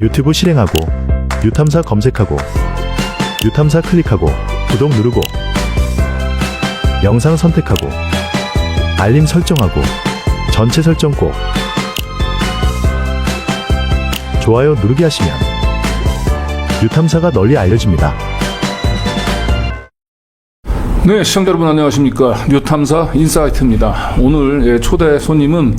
유튜브 실행하고 유탐사 검색하고 유탐사 클릭하고 구독 누르고 영상 선택하고 알림 설정하고 전체 설정 꼭 좋아요 누르기 하시면 유탐사가 널리 알려집니다. 네, 시청자 여러분 안녕하십니까. 뉴탐사 인사이트입니다. 오늘 초대 손님은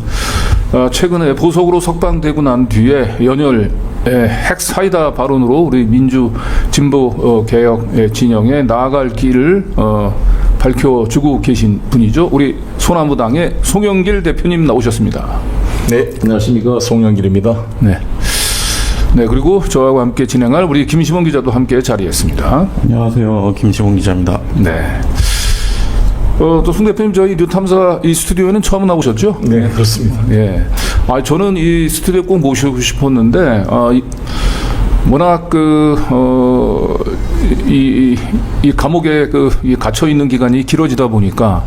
최근에 보석으로 석방되고 난 뒤에 연일 핵사이다 발언으로 우리 민주 진보 개혁 진영에 나아갈 길을 밝혀주고 계신 분이죠. 우리 소나무당의 송영길 대표님 나오셨습니다. 네, 안녕하십니까. 송영길입니다. 네. 네, 그리고 저하고 함께 진행할 우리 김시봉 기자도 함께 자리했습니다. 안녕하세요. 김시봉 기자입니다. 네. 또 송 대표님 저희 뉴탐사 이 스튜디오에는 처음 나오셨죠? 네, 그렇습니다. 예. 저는 이 스튜디오에 꼭 모시고 싶었는데 워낙 이 감옥에 이 갇혀 있는 기간이 길어지다 보니까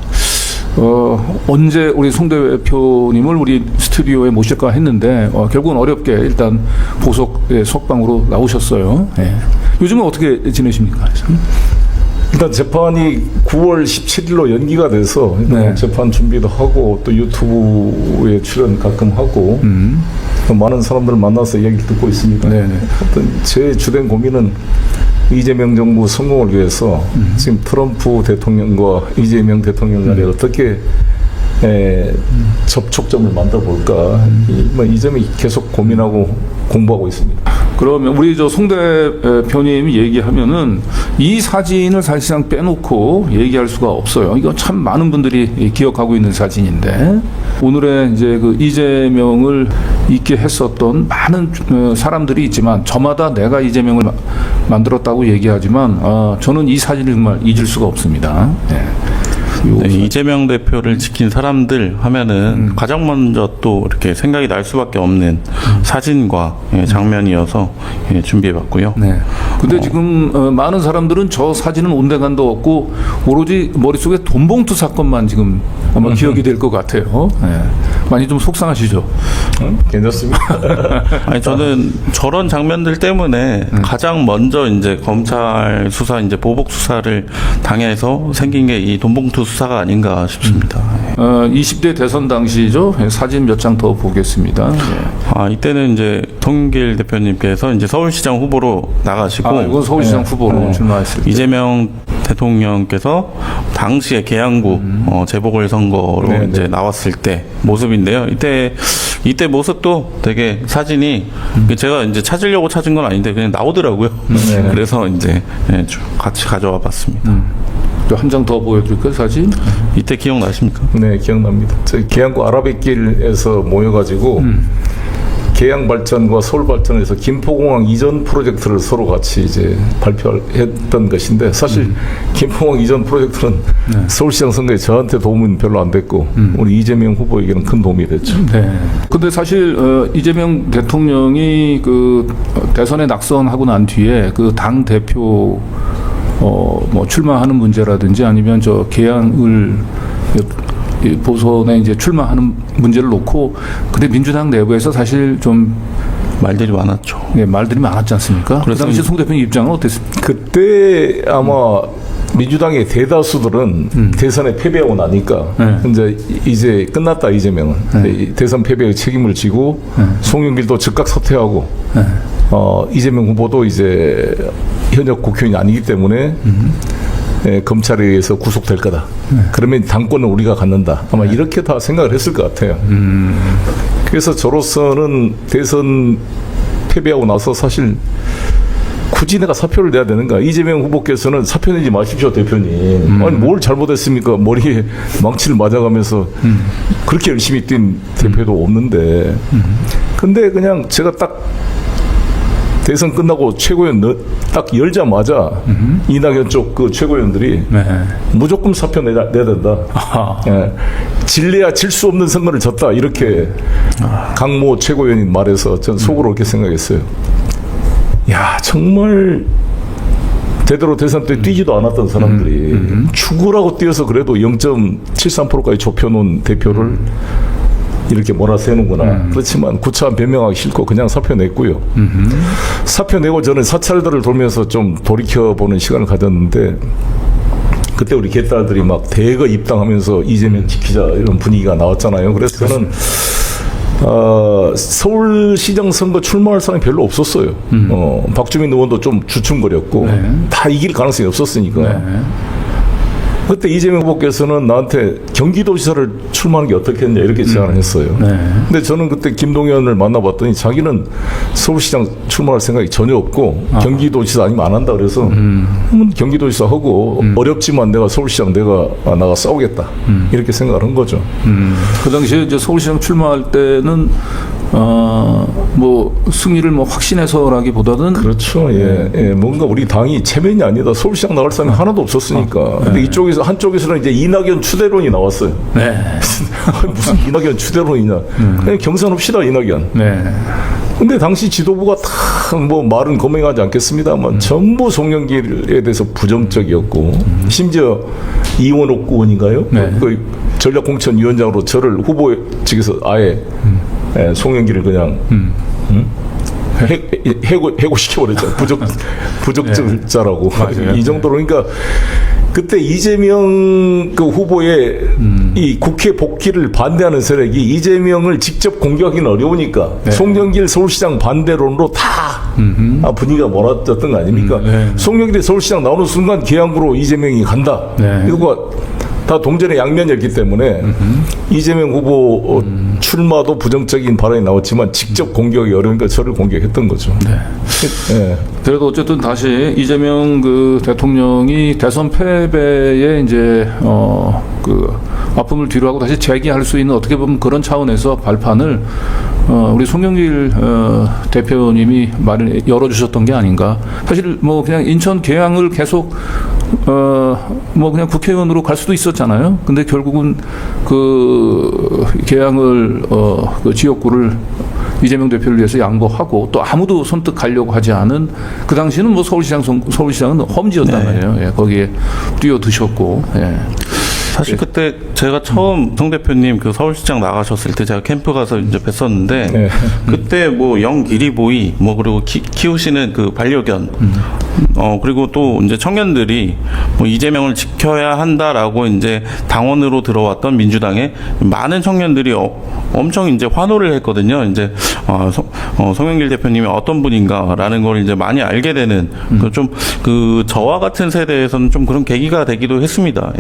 언제 우리 송 대표님을 우리 스튜디오에 모실까 했는데 결국은 어렵게 일단 보석 석방으로 나오셨어요. 예. 요즘은 어떻게 지내십니까? 일단 재판이 9월 17일로 연기가 돼서 네. 재판 준비도 하고 또 유튜브에 출연 가끔 하고 또 많은 사람들을 만나서 이야기를 듣고 있습니다. 네네. 어떤 제 주된 고민은 이재명 정부 성공을 위해서 지금 트럼프 대통령과 이재명 대통령 간에 어떻게 접촉점을 만들어 볼까 이 점이 계속 고민하고 공부하고 있습니다. 그러면 우리 저 송 대표님이 얘기하면은 이 사진을 사실상 빼놓고 얘기할 수가 없어요. 이거 참 많은 분들이 기억하고 있는 사진인데 오늘의 이제 그 이재명을 있게 했었던 많은 사람들이 있지만 저마다 내가 이재명을 만들었다고 얘기하지만 저는 이 사진을 정말 잊을 수가 없습니다. 네. 네, 이재명 대표를 지킨 사람들 하면은 가장 먼저 또 이렇게 생각이 날 수밖에 없는 사진과 장면이어서 준비해봤고요. 네. 근데 지금 많은 사람들은 저 사진은 온데간도 없고 오로지 머릿속에 돈봉투 사건만 지금 아마 기억이 될 것 같아요. 네. 많이 좀 속상하시죠? 괜찮습니다. 아니 저는 저런 장면들 때문에 가장 먼저 이제 검찰 수사 이제 보복 수사를 당해서 생긴 게 이 돈봉투 수사가 아닌가 싶습니다. 20대 대선 당시죠. 사진 몇 장 더 보겠습니다. 네. 이때는 이제 송영길 대표님께서 이제 서울시장 후보로 나가시고 이건 서울시장 후보로 출마했을 때. 이재명 대통령께서 당시에 계양구 재보궐선거로 네, 이제 네. 나왔을 때 모습인데요. 이때 모습도 되게 사진이 제가 이제 찾으려고 찾은 건 아닌데 그냥 나오더라고요. 네. 그래서 이제 같이 가져와 봤습니다. 한 장 더 보여드릴까요, 사진? 이때 기억나십니까? 네, 기억납니다. 저희 계양구 아라뱃길에서 모여가지고 계양 발전과 서울 발전에서 김포공항 이전 프로젝트를 서로 같이 이제 발표했던 것인데 사실 김포공항 이전 프로젝트는 서울시장 선거에 저한테 도움은 별로 안 됐고 우리 이재명 후보에게는 큰 도움이 됐죠. 네. 근데 사실 이재명 대통령이 그 대선에 낙선하고 난 뒤에 그 당 대표 뭐 출마하는 문제라든지 아니면 저 계양을 보선에 이제 출마하는 문제를 놓고 근데 민주당 내부에서 사실 좀 말들이 많았죠. 말들이 많았지 않습니까? 그 당시 송 대표님 입장은 어땠습니까? 그때 아마 민주당의 대다수들은 대선에 패배하고 나니까 이제 끝났다 이재명은 대선 패배의 책임을 지고 송영길도 즉각 사퇴하고 이재명 후보도 이제 현역 국회의원이 아니기 때문에 검찰에 의해서 구속될 거다. 그러면 당권은 우리가 갖는다. 아마 이렇게 다 생각을 했을 것 같아요. 그래서 저로서는 대선 패배하고 나서 사실 굳이 내가 사표를 내야 되는가. 이재명 후보께서는 사표 내지 마십시오 대표님. 아니 뭘 잘못했습니까. 머리에 망치를 맞아가면서 그렇게 열심히 뛴 대표도 없는데 근데 그냥 제가 딱 대선 끝나고 최고위원 딱 열자마자 이낙연 쪽 그 최고위원들이 무조건 사표 내야 된다. 질래야 질 수 없는 선거를 졌다. 이렇게 강모 최고위원이 말해서 전 속으로 그렇게 생각했어요. 야 정말 제대로 대선 때 뛰지도 않았던 사람들이 죽으라고 뛰어서 그래도 0.73%까지 좁혀놓은 대표를 이렇게 몰아세우는구나. 그렇지만 구차한 변명하기 싫고 그냥 사표 냈고요. 사표 내고 저는 사찰들을 돌면서 좀 돌이켜보는 시간을 가졌는데 그때 우리 개딸들이 막 대거 입당하면서 이재명 지키자 이런 분위기가 나왔잖아요. 그래서 저는 서울시장 선거 출마할 사람이 별로 없었어요. 박주민 의원도 좀 주춤거렸고 다 이길 가능성이 없었으니까. 그때 이재명 후보께서는 나한테 경기도지사를 출마하는 게 어떻겠냐 이렇게 제안을 했어요. 근데 저는 그때 김동연을 만나봤더니 자기는 서울시장 출마할 생각이 전혀 없고 경기도지사 아니면 안 한다 그래서 경기도지사 하고 어렵지만 내가 서울시장 나가 싸우겠다 이렇게 생각을 한 거죠. 그 당시에 이제 서울시장 출마할 때는 뭐 승리를 뭐 확신해서라기보다는 그렇죠. 예. 뭔가 우리 당이 체면이 아니다. 서울시장 나갈 사람이 하나도 없었으니까. 근데 이쪽에서 한쪽에서는 이제 이낙연 추대론이 나왔어요. 무슨 이낙연 추대론이냐. 그냥 경선합시다 이낙연. 근데 당시 지도부가 다 뭐 말은 거명하지 않겠습니다만 전부 송영길에 대해서 부정적이었고 심지어 이원옥 의원인가요? 그 전략공천위원장으로 저를 후보 측에서 아예 송영길을 그냥 해고시켜버렸죠. 부적절자라고. 이 정도로. 그러니까 그때 이재명 그 후보의 이 국회 복귀를 반대하는 세력이 이재명을 직접 공격하기는 어려우니까 송영길 서울시장 반대론으로 다 분위기가 몰아졌던 거 아닙니까? 송영길이 서울시장 나오는 순간 계양구로 이재명이 간다. 이거 다 동전의 양면이었기 때문에 이재명 후보 출마도 부정적인 발언이 나왔지만 직접 공격이 어려우니까 저를 공격했던 거죠. 그래도 어쨌든 다시 이재명 그 대통령이 대선 패배에 이제 그 아픔을 뒤로하고 다시 재기할 수 있는 어떻게 보면 그런 차원에서 발판을 우리 송영길 대표님이 말을 열어주셨던 게 아닌가. 사실 뭐 그냥 인천 계양을 계속 뭐 그냥 국회의원으로 갈 수도 있었잖아요. 근데 결국은 그 계양을 그 지역구를 이재명 대표를 위해서 양보하고 또 아무도 선뜻 가려고 하지 않은 그 당시는 뭐 서울시장은 험지였단 말이에요. 거기에 뛰어드셨고. 사실 그때 제가 처음 송 대표님 그 서울시장 나가셨을 때 제가 캠프 가서 이제 뵀었는데 그때 뭐 영기리보이 뭐 그리고 키우시는 그 반려견 그리고 또 이제 청년들이 뭐 이재명을 지켜야 한다라고 이제 당원으로 들어왔던 민주당의 많은 청년들이 엄청 이제 환호를 했거든요. 이제 송영길 대표님이 어떤 분인가라는 걸 이제 많이 알게 되는 좀 그 저와 같은 세대에서는 좀 그런 계기가 되기도 했습니다.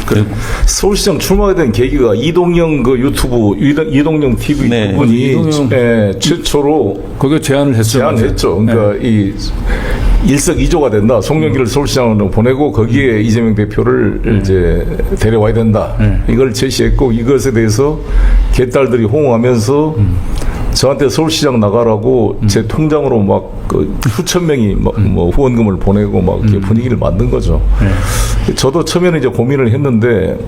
그리고 서울시장 출마하게 된 계기가 이동영 그 유튜브 이동영 TV 분이 최초로 거기에 제안했죠. 그러니까 이 일석이조가 된다. 송영길을 서울시장으로 보내고 거기에 이재명 대표를 이제 데려와야 된다. 이걸 제시했고 이것에 대해서 개딸들이 호응하면서 저한테 서울시장 나가라고 제 통장으로 막 그 수천 명이 뭐 후원금을 보내고 막 이렇게 분위기를 만든 거죠. 저도 처음에는 이제 고민을 했는데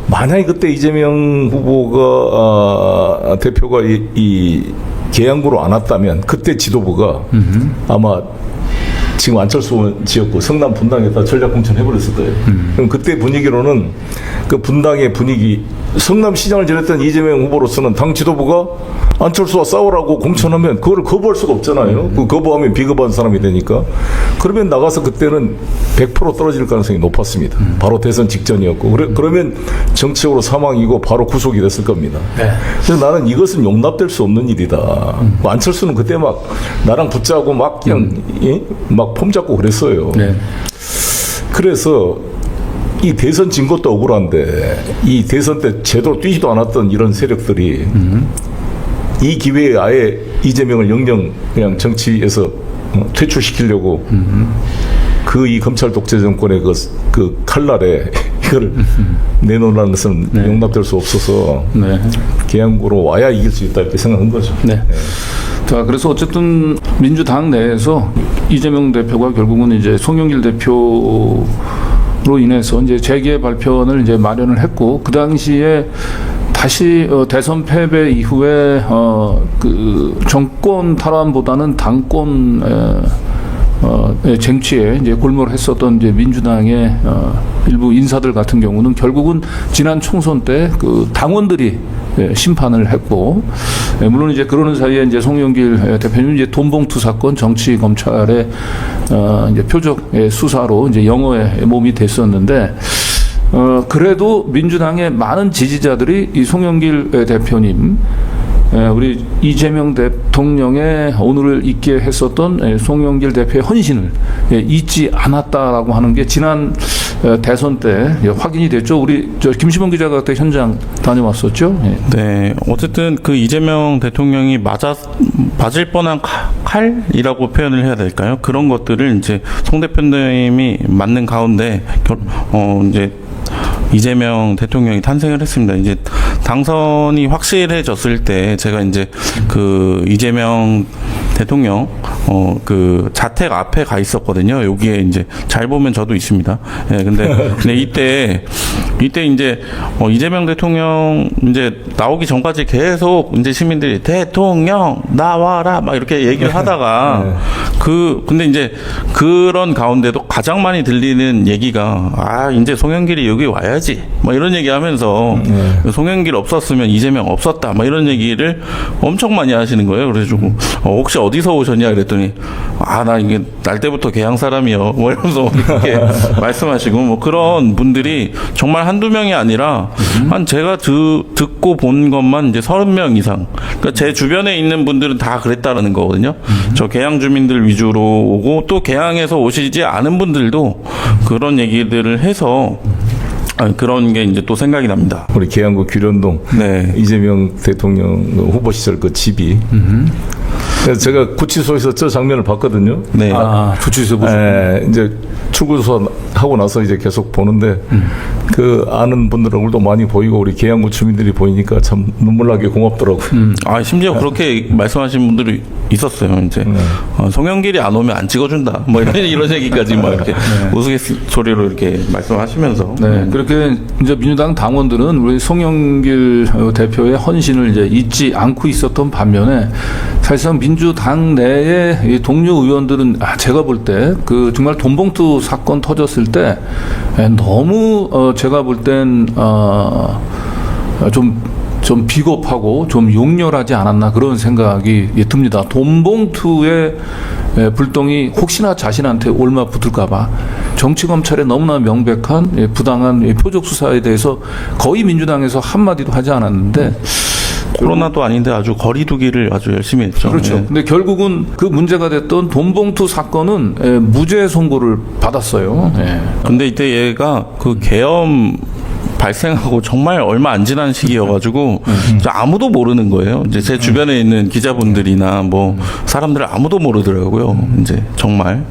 만약에 그때 이재명 후보가 대표가 이 계양구로 안 왔다면 그때 지도부가 아마 지금 안철수 지역구 성남 분당에다 전략공천 해버렸을 거예요. 그럼 그때 분위기로는 그 분당의 분위기 성남시장을 지냈던 이재명 후보로서는 당 지도부가 안철수와 싸우라고 공천하면 그거를 거부할 수가 없잖아요. 그 거부하면 비겁한 사람이 되니까. 그러면 나가서 그때는 100% 떨어질 가능성이 높았습니다. 바로 대선 직전이었고 그러면 정치적으로 사망이고 바로 구속이 됐을 겁니다. 그래서 나는 이것은 용납될 수 없는 일이다. 안철수는 그때 막 나랑 붙자고 막 그냥 막 폼 잡고 그랬어요. 그래서 이 대선 진 것도 억울한데 이 대선 때 제대로 뛰지도 않았던 이런 세력들이 이 기회에 아예 이재명을 영영 그냥 정치에서 퇴출시키려고 그 이 검찰 독재 정권의 그 칼날에 이걸 내놓으라는 것은 용납될 수 없어서 계양구로 와야 이길 수 있다 이렇게 생각한 거죠. 자, 그래서 어쨌든 민주당 내에서 이재명 대표가 결국은 이제 송영길 대표로 인해서 이제 재계 발표를 이제 마련을 했고 그 당시에 다시 대선 패배 이후에 그 정권 탈환보다는 당권 쟁취에 이제 골몰했었던 이제 민주당의 일부 인사들 같은 경우는 결국은 지난 총선 때 그 당원들이 심판을 했고, 물론 이제 그러는 사이에 이제 송영길 대표님 이제 돈봉투 사건 정치 검찰의 이제 표적 수사로 이제 영어에 몸이 됐었는데, 그래도 민주당의 많은 지지자들이 이 송영길 대표님, 우리 이재명 대통령의 오늘을 있게 했었던 송영길 대표의 헌신을 잊지 않았다라고 하는 게 지난 대선 때 확인이 됐죠. 우리 김시범 기자가 그때 현장 다녀왔었죠. 네, 어쨌든 그 이재명 대통령이 맞을 뻔한 칼이라고 표현을 해야 될까요? 그런 것들을 이제 송 대표님이 맞는 가운데 이제 이재명 대통령이 탄생을 했습니다. 이제 당선이 확실해졌을 때 제가 이제 그 이재명 대통령 그 자택 앞에 가 있었거든요. 여기에 이제 잘 보면 저도 있습니다. 예, 근데 이때 이제 이재명 대통령 이제 나오기 전까지 계속 이제 시민들이 대통령 나와라 막 이렇게 얘기를 하다가 근데 이제 그런 가운데도 가장 많이 들리는 얘기가 이제 송영길이 여기 와야지 막 이런 얘기하면서 송영길 없었으면 이재명 없었다 막 이런 얘기를 엄청 많이 하시는 거예요. 그래가지고 혹시 어디서 오셨냐 그랬더니 나 이게 날 때부터 개항 사람이요 뭐 이러면서 이렇게 말씀하시고 뭐 그런 분들이 정말 한두 명이 아니라 한 제가 듣고 본 것만 이제 30명 이상. 그러니까 제 주변에 있는 분들은 다 그랬다라는 거거든요. 저 개항 주민들 위주로 오고 또 개항에서 오시지 않은 분들도 그런 얘기들을 해서 그런 게 이제 또 생각이 납니다. 우리 계양구 규련동 이재명 대통령 후보 시절 그 집이. 그래서 제가 구치소에서 저 장면을 봤거든요. 네. 구치소 보죠. 이제 출구소 하고 나서 이제 계속 보는데 그 아는 분들 얼굴도 많이 보이고 우리 계양구 주민들이 보이니까 참 눈물나게 고맙더라고요. 심지어 그렇게 말씀하신 분들이 있었어요. 이제 송영길이 안 오면 안 찍어준다. 뭐 이런 얘기까지 막 이렇게 우스갯소리로 이렇게 말씀하시면서. 네, 그렇게 이제 민주당 당원들은 우리 송영길 대표의 헌신을 이제 잊지 않고 있었던 반면에 사실상 민주당 내의 이 동료 의원들은 제가 볼 때 그 정말 돈봉투 사건 터졌을 때 너무 제가 볼 땐 좀 비겁하고 좀 용렬하지 않았나 그런 생각이 듭니다. 돈봉투의 불똥이 혹시나 자신한테 올마 붙을까봐 정치검찰의 너무나 명백한 부당한 표적 수사에 대해서 거의 민주당에서 한마디도 하지 않았는데 코로나도 아닌데 아주 거리두기를 아주 열심히 했죠. 그렇죠. 근데 결국은 그 문제가 됐던 돈봉투 사건은 무죄 선고를 받았어요. 근데 이때 얘가 그 계엄 발생하고 정말 얼마 안 지난 시기여가지고 아무도 모르는 거예요. 이제 제 주변에 있는 기자분들이나 뭐 사람들 아무도 모르더라고요. 이제 정말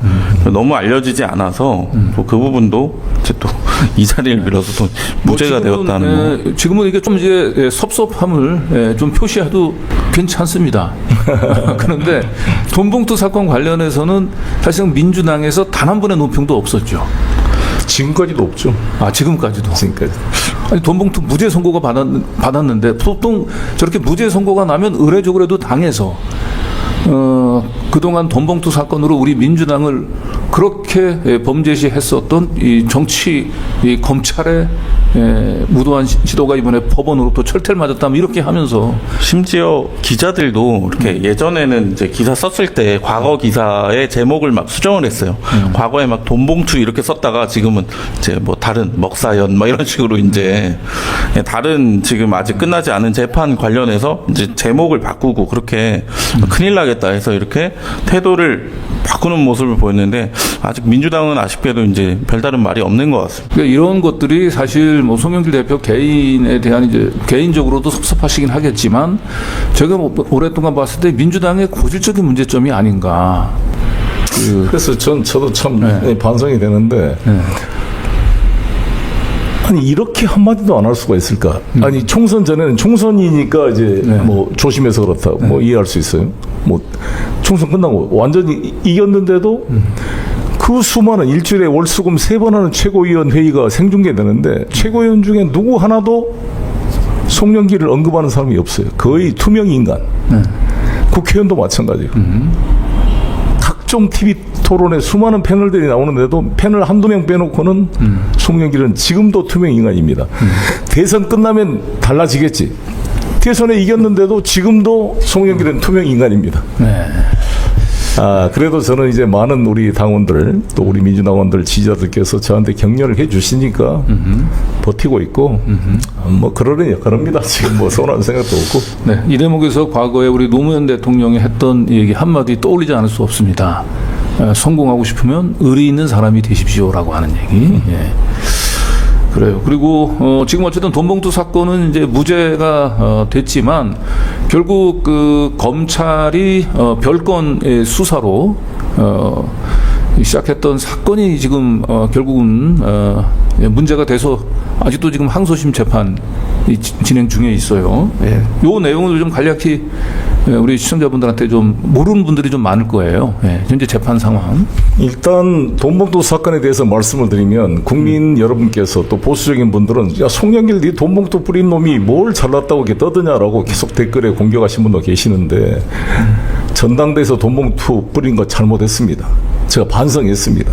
너무 알려지지 않아서 그 부분도 이제 또 이 자리를 빌어서 또 무죄가 되었다는 거. 지금은 이게 좀 이제 섭섭함을 좀 표시해도 괜찮습니다. 그런데 돈봉투 사건 관련해서는 사실상 민주당에서 단 한 번의 논평도 없었죠. 지금까지도 없죠. 지금까지도. 지금까지. 아니, 돈봉투 무죄 선고가 받았는데 보통 저렇게 무죄 선고가 나면 의례적으로도 당해서 그동안 돈봉투 사건으로 우리 민주당을 그렇게 범죄시했었던 이 정치 이 검찰의 무도한 시도가 이번에 법원으로부터 철퇴를 맞았다면 이렇게 하면서 심지어 기자들도 이렇게 예전에는 이제 기사 썼을 때 과거 기사의 제목을 막 수정을 했어요. 과거에 막 돈봉투 이렇게 썼다가 지금은 이제 뭐 다른 먹사연 막 이런 식으로 이제 다른 지금 아직 끝나지 않은 재판 관련해서 이제 제목을 바꾸고 그렇게 큰일 나겠다 해서 이렇게 태도를 바꾸는 모습을 보였는데 아직 민주당은 아쉽게도 이제 별다른 말이 없는 것 같습니다. 그러니까 이런 것들이 사실 뭐 송영길 대표 개인에 대한 이제 개인적으로도 섭섭하시긴 하겠지만 제가 뭐 오랫동안 봤을 때 민주당의 고질적인 문제점이 아닌가. 그래서 저도 참 반성이 되는데 아니 이렇게 한마디도 안 할 수가 있을까? 아니 총선 전에는 총선이니까 이제 뭐 조심해서 그렇다 뭐 이해할 수 있어요. 뭐 총선 끝나고 완전히 이겼는데도 그 수많은 일주일에 월수금 3번 하는 최고위원 회의가 생중계되는데 최고위원 중에 누구 하나도 송영길을 언급하는 사람이 없어요. 거의 투명 인간. 국회의원도 마찬가지고. 각종 TV 토론에 수많은 패널들이 나오는데도 패널 한두 명 빼놓고는 송영길은 지금도 투명 인간입니다. 대선 끝나면 달라지겠지. 대선에 이겼는데도 지금도 송영길은 투명 인간입니다. 네. 그래도 저는 이제 많은 우리 당원들 또 우리 민주당원들 지지자들께서 저한테 격려를 해 주시니까 버티고 있고 뭐 그러려니 그럽니다. 지금 뭐 서운한 생각도 없고. 네, 이 대목에서 과거에 우리 노무현 대통령이 했던 얘기 한마디 떠올리지 않을 수 없습니다. 성공하고 싶으면 의리 있는 사람이 되십시오라고 하는 얘기. 예. 그래요. 그리고 지금 어쨌든 돈봉투 사건은 이제 무죄가 됐지만 결국 그 검찰이 별건의 수사로 시작했던 사건이 지금 결국은 문제가 돼서 아직도 지금 항소심 재판이 진행 중에 있어요. 예. 요 내용을 좀 간략히 우리 시청자분들한테 좀 모르는 분들이 좀 많을 거예요. 예. 현재 재판 상황. 일단 돈봉투 사건에 대해서 말씀을 드리면 국민 여러분께서 또 보수적인 분들은 야 송영길 네 돈봉투 뿌린 놈이 뭘 잘났다고 이렇게 떠드냐라고 계속 댓글에 공격하신 분도 계시는데 전당대에서 돈봉투 뿌린 거 잘못했습니다. 제가 반성했습니다.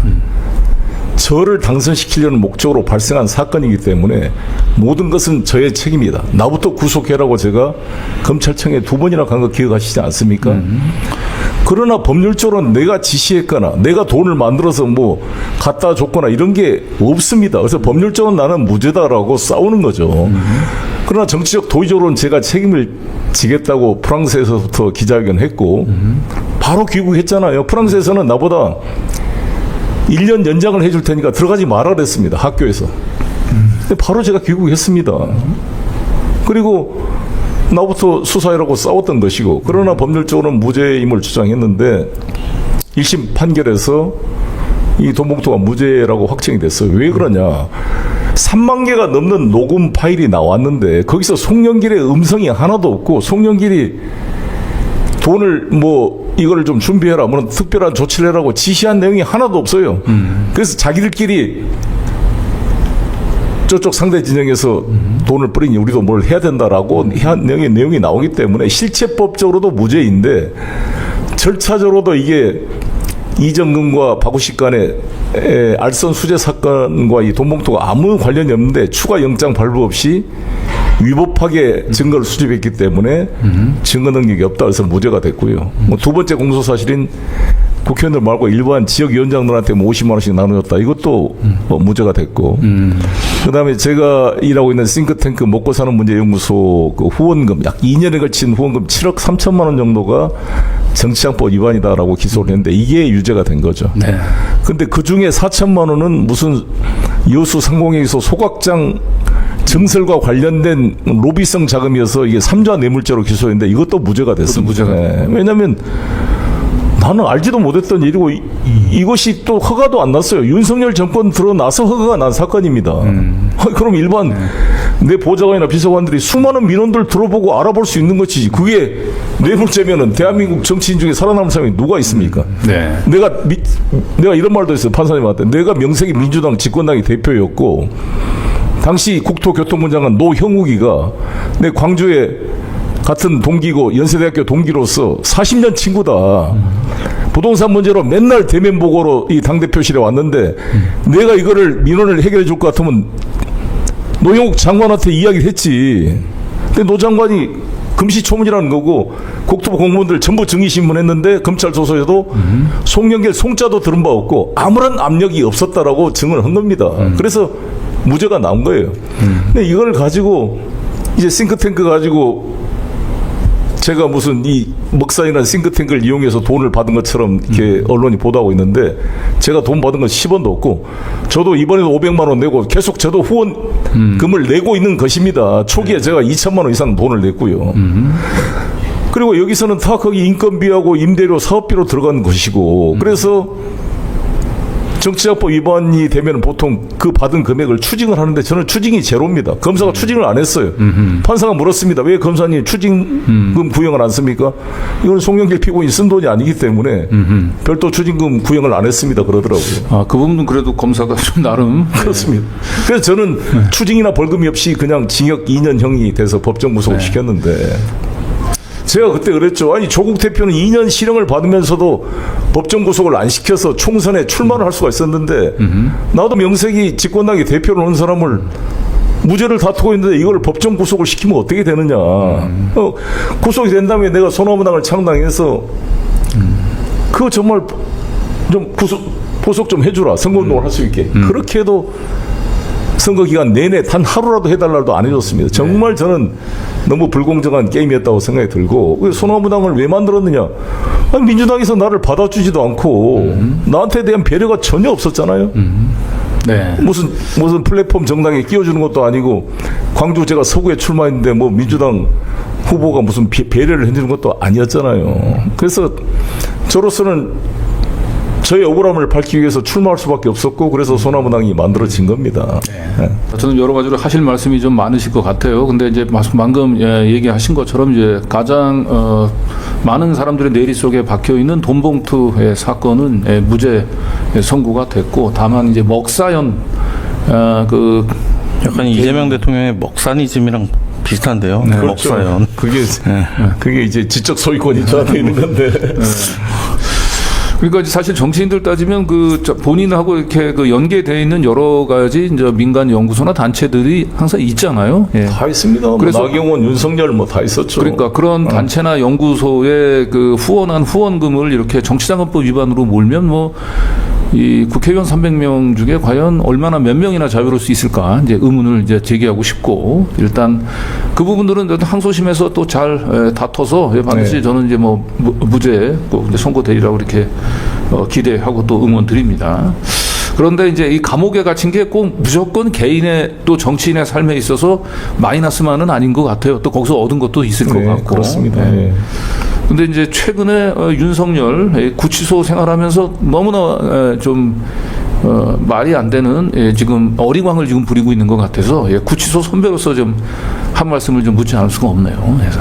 저를 당선시키려는 목적으로 발생한 사건이기 때문에 모든 것은 저의 책임이다. 나부터 구속해라고 제가 검찰청에 2번이나 간 거 기억하시지 않습니까? 그러나 법률적으로 내가 지시했거나 내가 돈을 만들어서 뭐 갖다 줬거나 이런 게 없습니다. 그래서 법률적으로 나는 무죄다라고 싸우는 거죠. 그러나 정치적 도의적으로는 제가 책임을 지겠다고 프랑스에서부터 기자회견했고 바로 귀국했잖아요. 프랑스에서는 나보다 1년 연장을 해줄 테니까 들어가지 말아 그랬습니다. 학교에서. 근데 바로 제가 귀국했습니다. 그리고 나부터 수사하라고 싸웠던 것이고 그러나 법률적으로는 무죄임을 주장했는데 1심 판결에서 이 돈봉투가 무죄라고 확정이 됐어요. 왜 그러냐. 3만 개가 넘는 녹음 파일이 나왔는데 거기서 송영길의 음성이 하나도 없고 송영길이 돈을 뭐 이걸 좀 준비해라 뭐 특별한 조치를 해라고 지시한 내용이 하나도 없어요. 그래서 자기들끼리 저쪽 상대 진영에서 돈을 뿌리니 우리도 뭘 해야 된다라고 한 내용이 나오기 때문에 실체법적으로도 무죄인데 절차적으로도 이게 이정근과 박우식 간의 알선 수재 사건과 이 돈봉투가 아무 관련이 없는데 추가 영장 발부 없이 위법하게 증거를 수집했기 때문에 증거 능력이 없다 해서 무죄가 됐고요. 뭐 두 번째 공소 사실인 국회의원들 말고 일반 지역위원장들한테 뭐 50만 원씩 나눠줬다. 이것도 무죄가 됐고. 그다음에 제가 일하고 있는 싱크탱크 먹고 사는 문제 연구소 그 후원금 약 2년에 걸친 후원금 7억 3천만 원 정도가 정치장법 위반이다라고 기소를 했는데 이게 유죄가 된 거죠. 네. 근데 그 중에 4천만 원은 무슨 여수 상공회의소 소각장 증설과 관련된 로비성 자금이어서 이게 3자 뇌물죄로 기소했는데 이것도 무죄가 됐습니다. 무죄가. 네. 왜냐하면 나는 알지도 못했던 일이고 이것이 또 허가도 안 났어요. 윤석열 정권 들어나서 허가가 난 사건입니다. 그럼 일반 내 보좌관이나 비서관들이 수많은 민원들 들어보고 알아볼 수 있는 것이지. 그게 뇌물죄면은 대한민국 정치인 중에 살아남은 사람이 누가 있습니까? 네. 내가 이런 말도 했어요. 판사님한테. 내가 명색이 민주당 집권당의 대표였고 당시 국토교통부 장관 노형욱이가 내 광주에 같은 동기고 연세대학교 동기로서 40년 친구다. 부동산 문제로 맨날 대면 보고로 이 당대표실에 왔는데 내가 이거를 민원을 해결해 줄 것 같으면 노영욱 장관한테 이야기를 했지. 근데 노 장관이 금시초문이라는 거고 국토부 공무원들 전부 증인신문했는데 검찰 조서에도 송영길 송자도 들은 바 없고 아무런 압력이 없었다라고 증언을 한 겁니다. 그래서 무죄가 나온 거예요. 근데 이걸 가지고 이제 싱크탱크 가지고 제가 무슨 이 먹산이라는 싱크탱크를 이용해서 돈을 받은 것처럼 이렇게 언론이 보도하고 있는데 제가 돈 받은 건 10원도 없고 저도 이번에도 500만 원 내고 계속 저도 후원금을 내고 있는 것입니다. 초기에 제가 2천만 원 이상 돈을 냈고요. 그리고 여기서는 다 거기 인건비하고 임대료 사업비로 들어간 것이고 그래서 정치자법 위반이 되면 보통 그 받은 금액을 추징을 하는데 저는 추징이 제로입니다. 검사가 추징을 안 했어요. 판사가 물었습니다. 왜 검사님 추징금 구형을 안 씁니까? 이건 송영길 피고인이 쓴 돈이 아니기 때문에 별도 추징금 구형을 안 했습니다. 그러더라고요. 아, 그 부분은 그래도 검사가 좀 나름. 그렇습니다. 그래서 저는 추징이나 벌금이 없이 그냥 징역 2년형이 돼서 법정 구속을 시켰는데 제가 그때 그랬죠. 아니 조국 대표는 2년 실형을 받으면서도 법정 구속을 안 시켜서 총선에 출마를 할 수가 있었는데 나도 명색이 집권당의 대표를 한 사람을 무죄를 다투고 있는데 이걸 법정 구속을 시키면 어떻게 되느냐. 구속이 된 다음에 내가 소나무당을 창당해서 그거 정말 좀 보석 좀 해주라. 선거운동을 할 수 있게. 그렇게 해도 선거 기간 내내 단 하루라도 해달라도 안 해줬습니다. 정말 저는 너무 불공정한 게임이었다고 생각이 들고 소나무당을 왜 만들었느냐. 아니, 민주당에서 나를 받아주지도 않고 나한테 대한 배려가 전혀 없었잖아요. 네. 무슨 플랫폼 정당에 끼워주는 것도 아니고 광주 제가 서구에 출마했는데 뭐 민주당 후보가 무슨 배려를 해주는 것도 아니었잖아요. 그래서 저로서는 저의 억울함을 밝히기 위해서 출마할 수밖에 없었고 그래서 소나무당이 만들어진 겁니다. 네. 저는 여러 가지로 하실 말씀이 좀 많으실 것 같아요. 근데 이제 방금 얘기하신 것처럼 이제 가장 많은 사람들의 내리 속에 박혀 있는 돈봉투의 사건은 무죄 선고가 됐고 다만 이제 먹사연 그 약간 이재명 대통령의 먹사니즘이랑 비슷한데요. 네. 먹사연. 그게 이제 지적 소유권이 저한테 있는 건데. 그러니까 사실 정치인들 따지면 그 본인하고 이렇게 그 연계되어 있는 여러 가지 이제 민간 연구소나 단체들이 항상 있잖아요. 예. 다 있습니다. 그래서 나경원, 윤석열 뭐 다 있었죠. 그러니까 그런 단체나 연구소에 그 후원한 후원금을 이렇게 정치자금법 위반으로 몰면 뭐 이 국회의원 300명 중에 과연 얼마나 몇 명이나 자유로울 수 있을까 이제 의문을 이제 제기하고 싶고 일단 그 부분들은 항소심에서 또 잘 다퉈서 반드시 저는 이제 뭐 무죄 꼭 이제 선고되리라고 이렇게 기대하고 또 응원드립니다. 그런데 이제 이 감옥에 갇힌 게 꼭 무조건 개인의 또 정치인의 삶에 있어서 마이너스만은 아닌 것 같아요. 또 거기서 얻은 것도 있을 것 같고. 그렇습니다. 네. 근데 이제 최근에 윤석열 구치소 생활하면서 너무나 좀 말이 안 되는 지금 어리광을 지금 부리고 있는 것 같아서 구치소 선배로서 좀 한 말씀을 좀 묻지 않을 수가 없네요. 그래서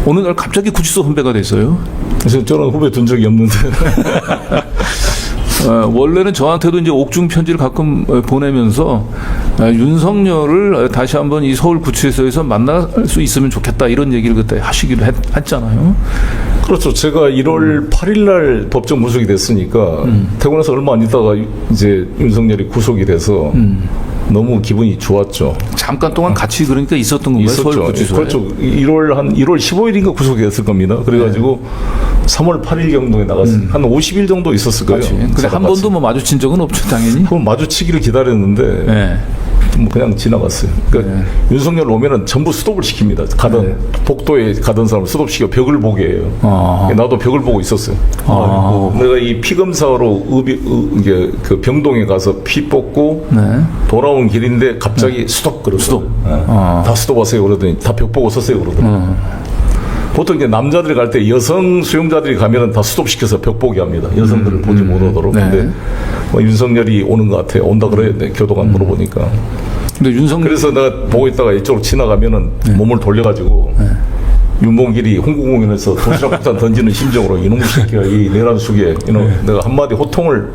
오늘 갑자기 구치소 선배가 됐어요. 그래서 저는 후배 둔 적이 없는데. 원래는 저한테도 이제 옥중 편지를 가끔 보내면서 윤석열을 다시 한번 이 서울 구치소에서 만날 수 있으면 좋겠다 이런 얘기를 그때 하시기로 했잖아요. 그렇죠. 제가 1월 8일 날 법정 구속이 됐으니까 되고 나서 얼마 안 있다가 이제 윤석열이 구속이 돼서 너무 기분이 좋았죠. 잠깐 동안 같이 그러니까 있었던 건가요? 서울 구치소에? 그렇죠. 1월 15일인가 구속이 됐을 겁니다. 그래가지고 3월 8일 경동에 나갔어요. 한 50일 정도 있었을 거예요. 근데 한 번도 뭐 마주친 적은 없죠, 당연히. 그럼 마주치기를 기다렸는데 뭐 그냥 지나갔어요. 그러니까 윤석열 오면은 전부 스톱을 시킵니다. 가던 복도에 가던 사람 스톱시켜 벽을 보게 해요. 나도 벽을 보고 있었어요. 내가 이 피 검사로 이게 그 병동에 가서 피 뽑고 돌아온 길인데 갑자기 스톱 그러더라고요. 다 스톱하세요 그러더니 다 벽 보고 섰어요 그러더라고요. 보통 이제 남자들이 갈 때 여성 수용자들이 가면은 다 스톱시켜서 벽 보게 합니다. 여성들을 보지 못하도록. 근데 뭐 윤석열이 오는 것 같아요. 온다 그래요. 교도관 물어보니까. 근데 그래서 내가 보고 있다가 이쪽으로 지나가면은 몸을 돌려가지고 윤봉길이 홍콩공원에서 도시락 폭탄 던지는 심정으로 이놈의 새끼가 이 내란 속에 내가 한마디 호통을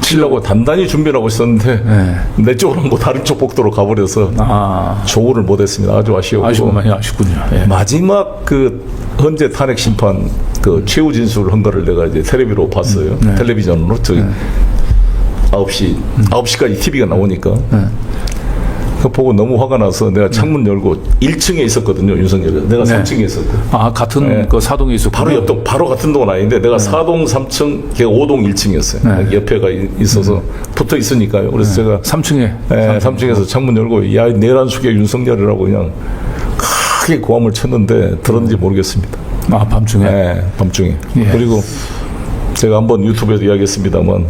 치려고 단단히 준비를 하고 있었는데 내 쪽으로 뭐 다른 쪽 복도로 가버려서 조우를 못했습니다. 아주 아쉬웠고. 많이 아쉽군요. 마지막 그 헌재 탄핵 심판 그 최후 진술 한 거를 내가 이제 텔레비로 봤어요. 텔레비전으로 저기 9시까지 TV가 나오니까. 그 보고 너무 화가 나서 내가 창문 열고 1층에 있었거든요, 윤석열이. 내가 3층에 있었고. 같은 그 사동에 있었고. 바로 옆동, 바로 같은 동은 아닌데 내가 4동 3층, 걔가 5동 1층이었어요. 옆에가 있어서 붙어 있으니까요. 그래서 제가 3층에. 3층에서 창문 열고 야, 내란 속의 윤석열이라고 그냥 크게 고함을 쳤는데 들었는지 모르겠습니다. 밤중에? 네, 밤중에. 그리고 제가 한번 유튜브에서 이야기했습니다만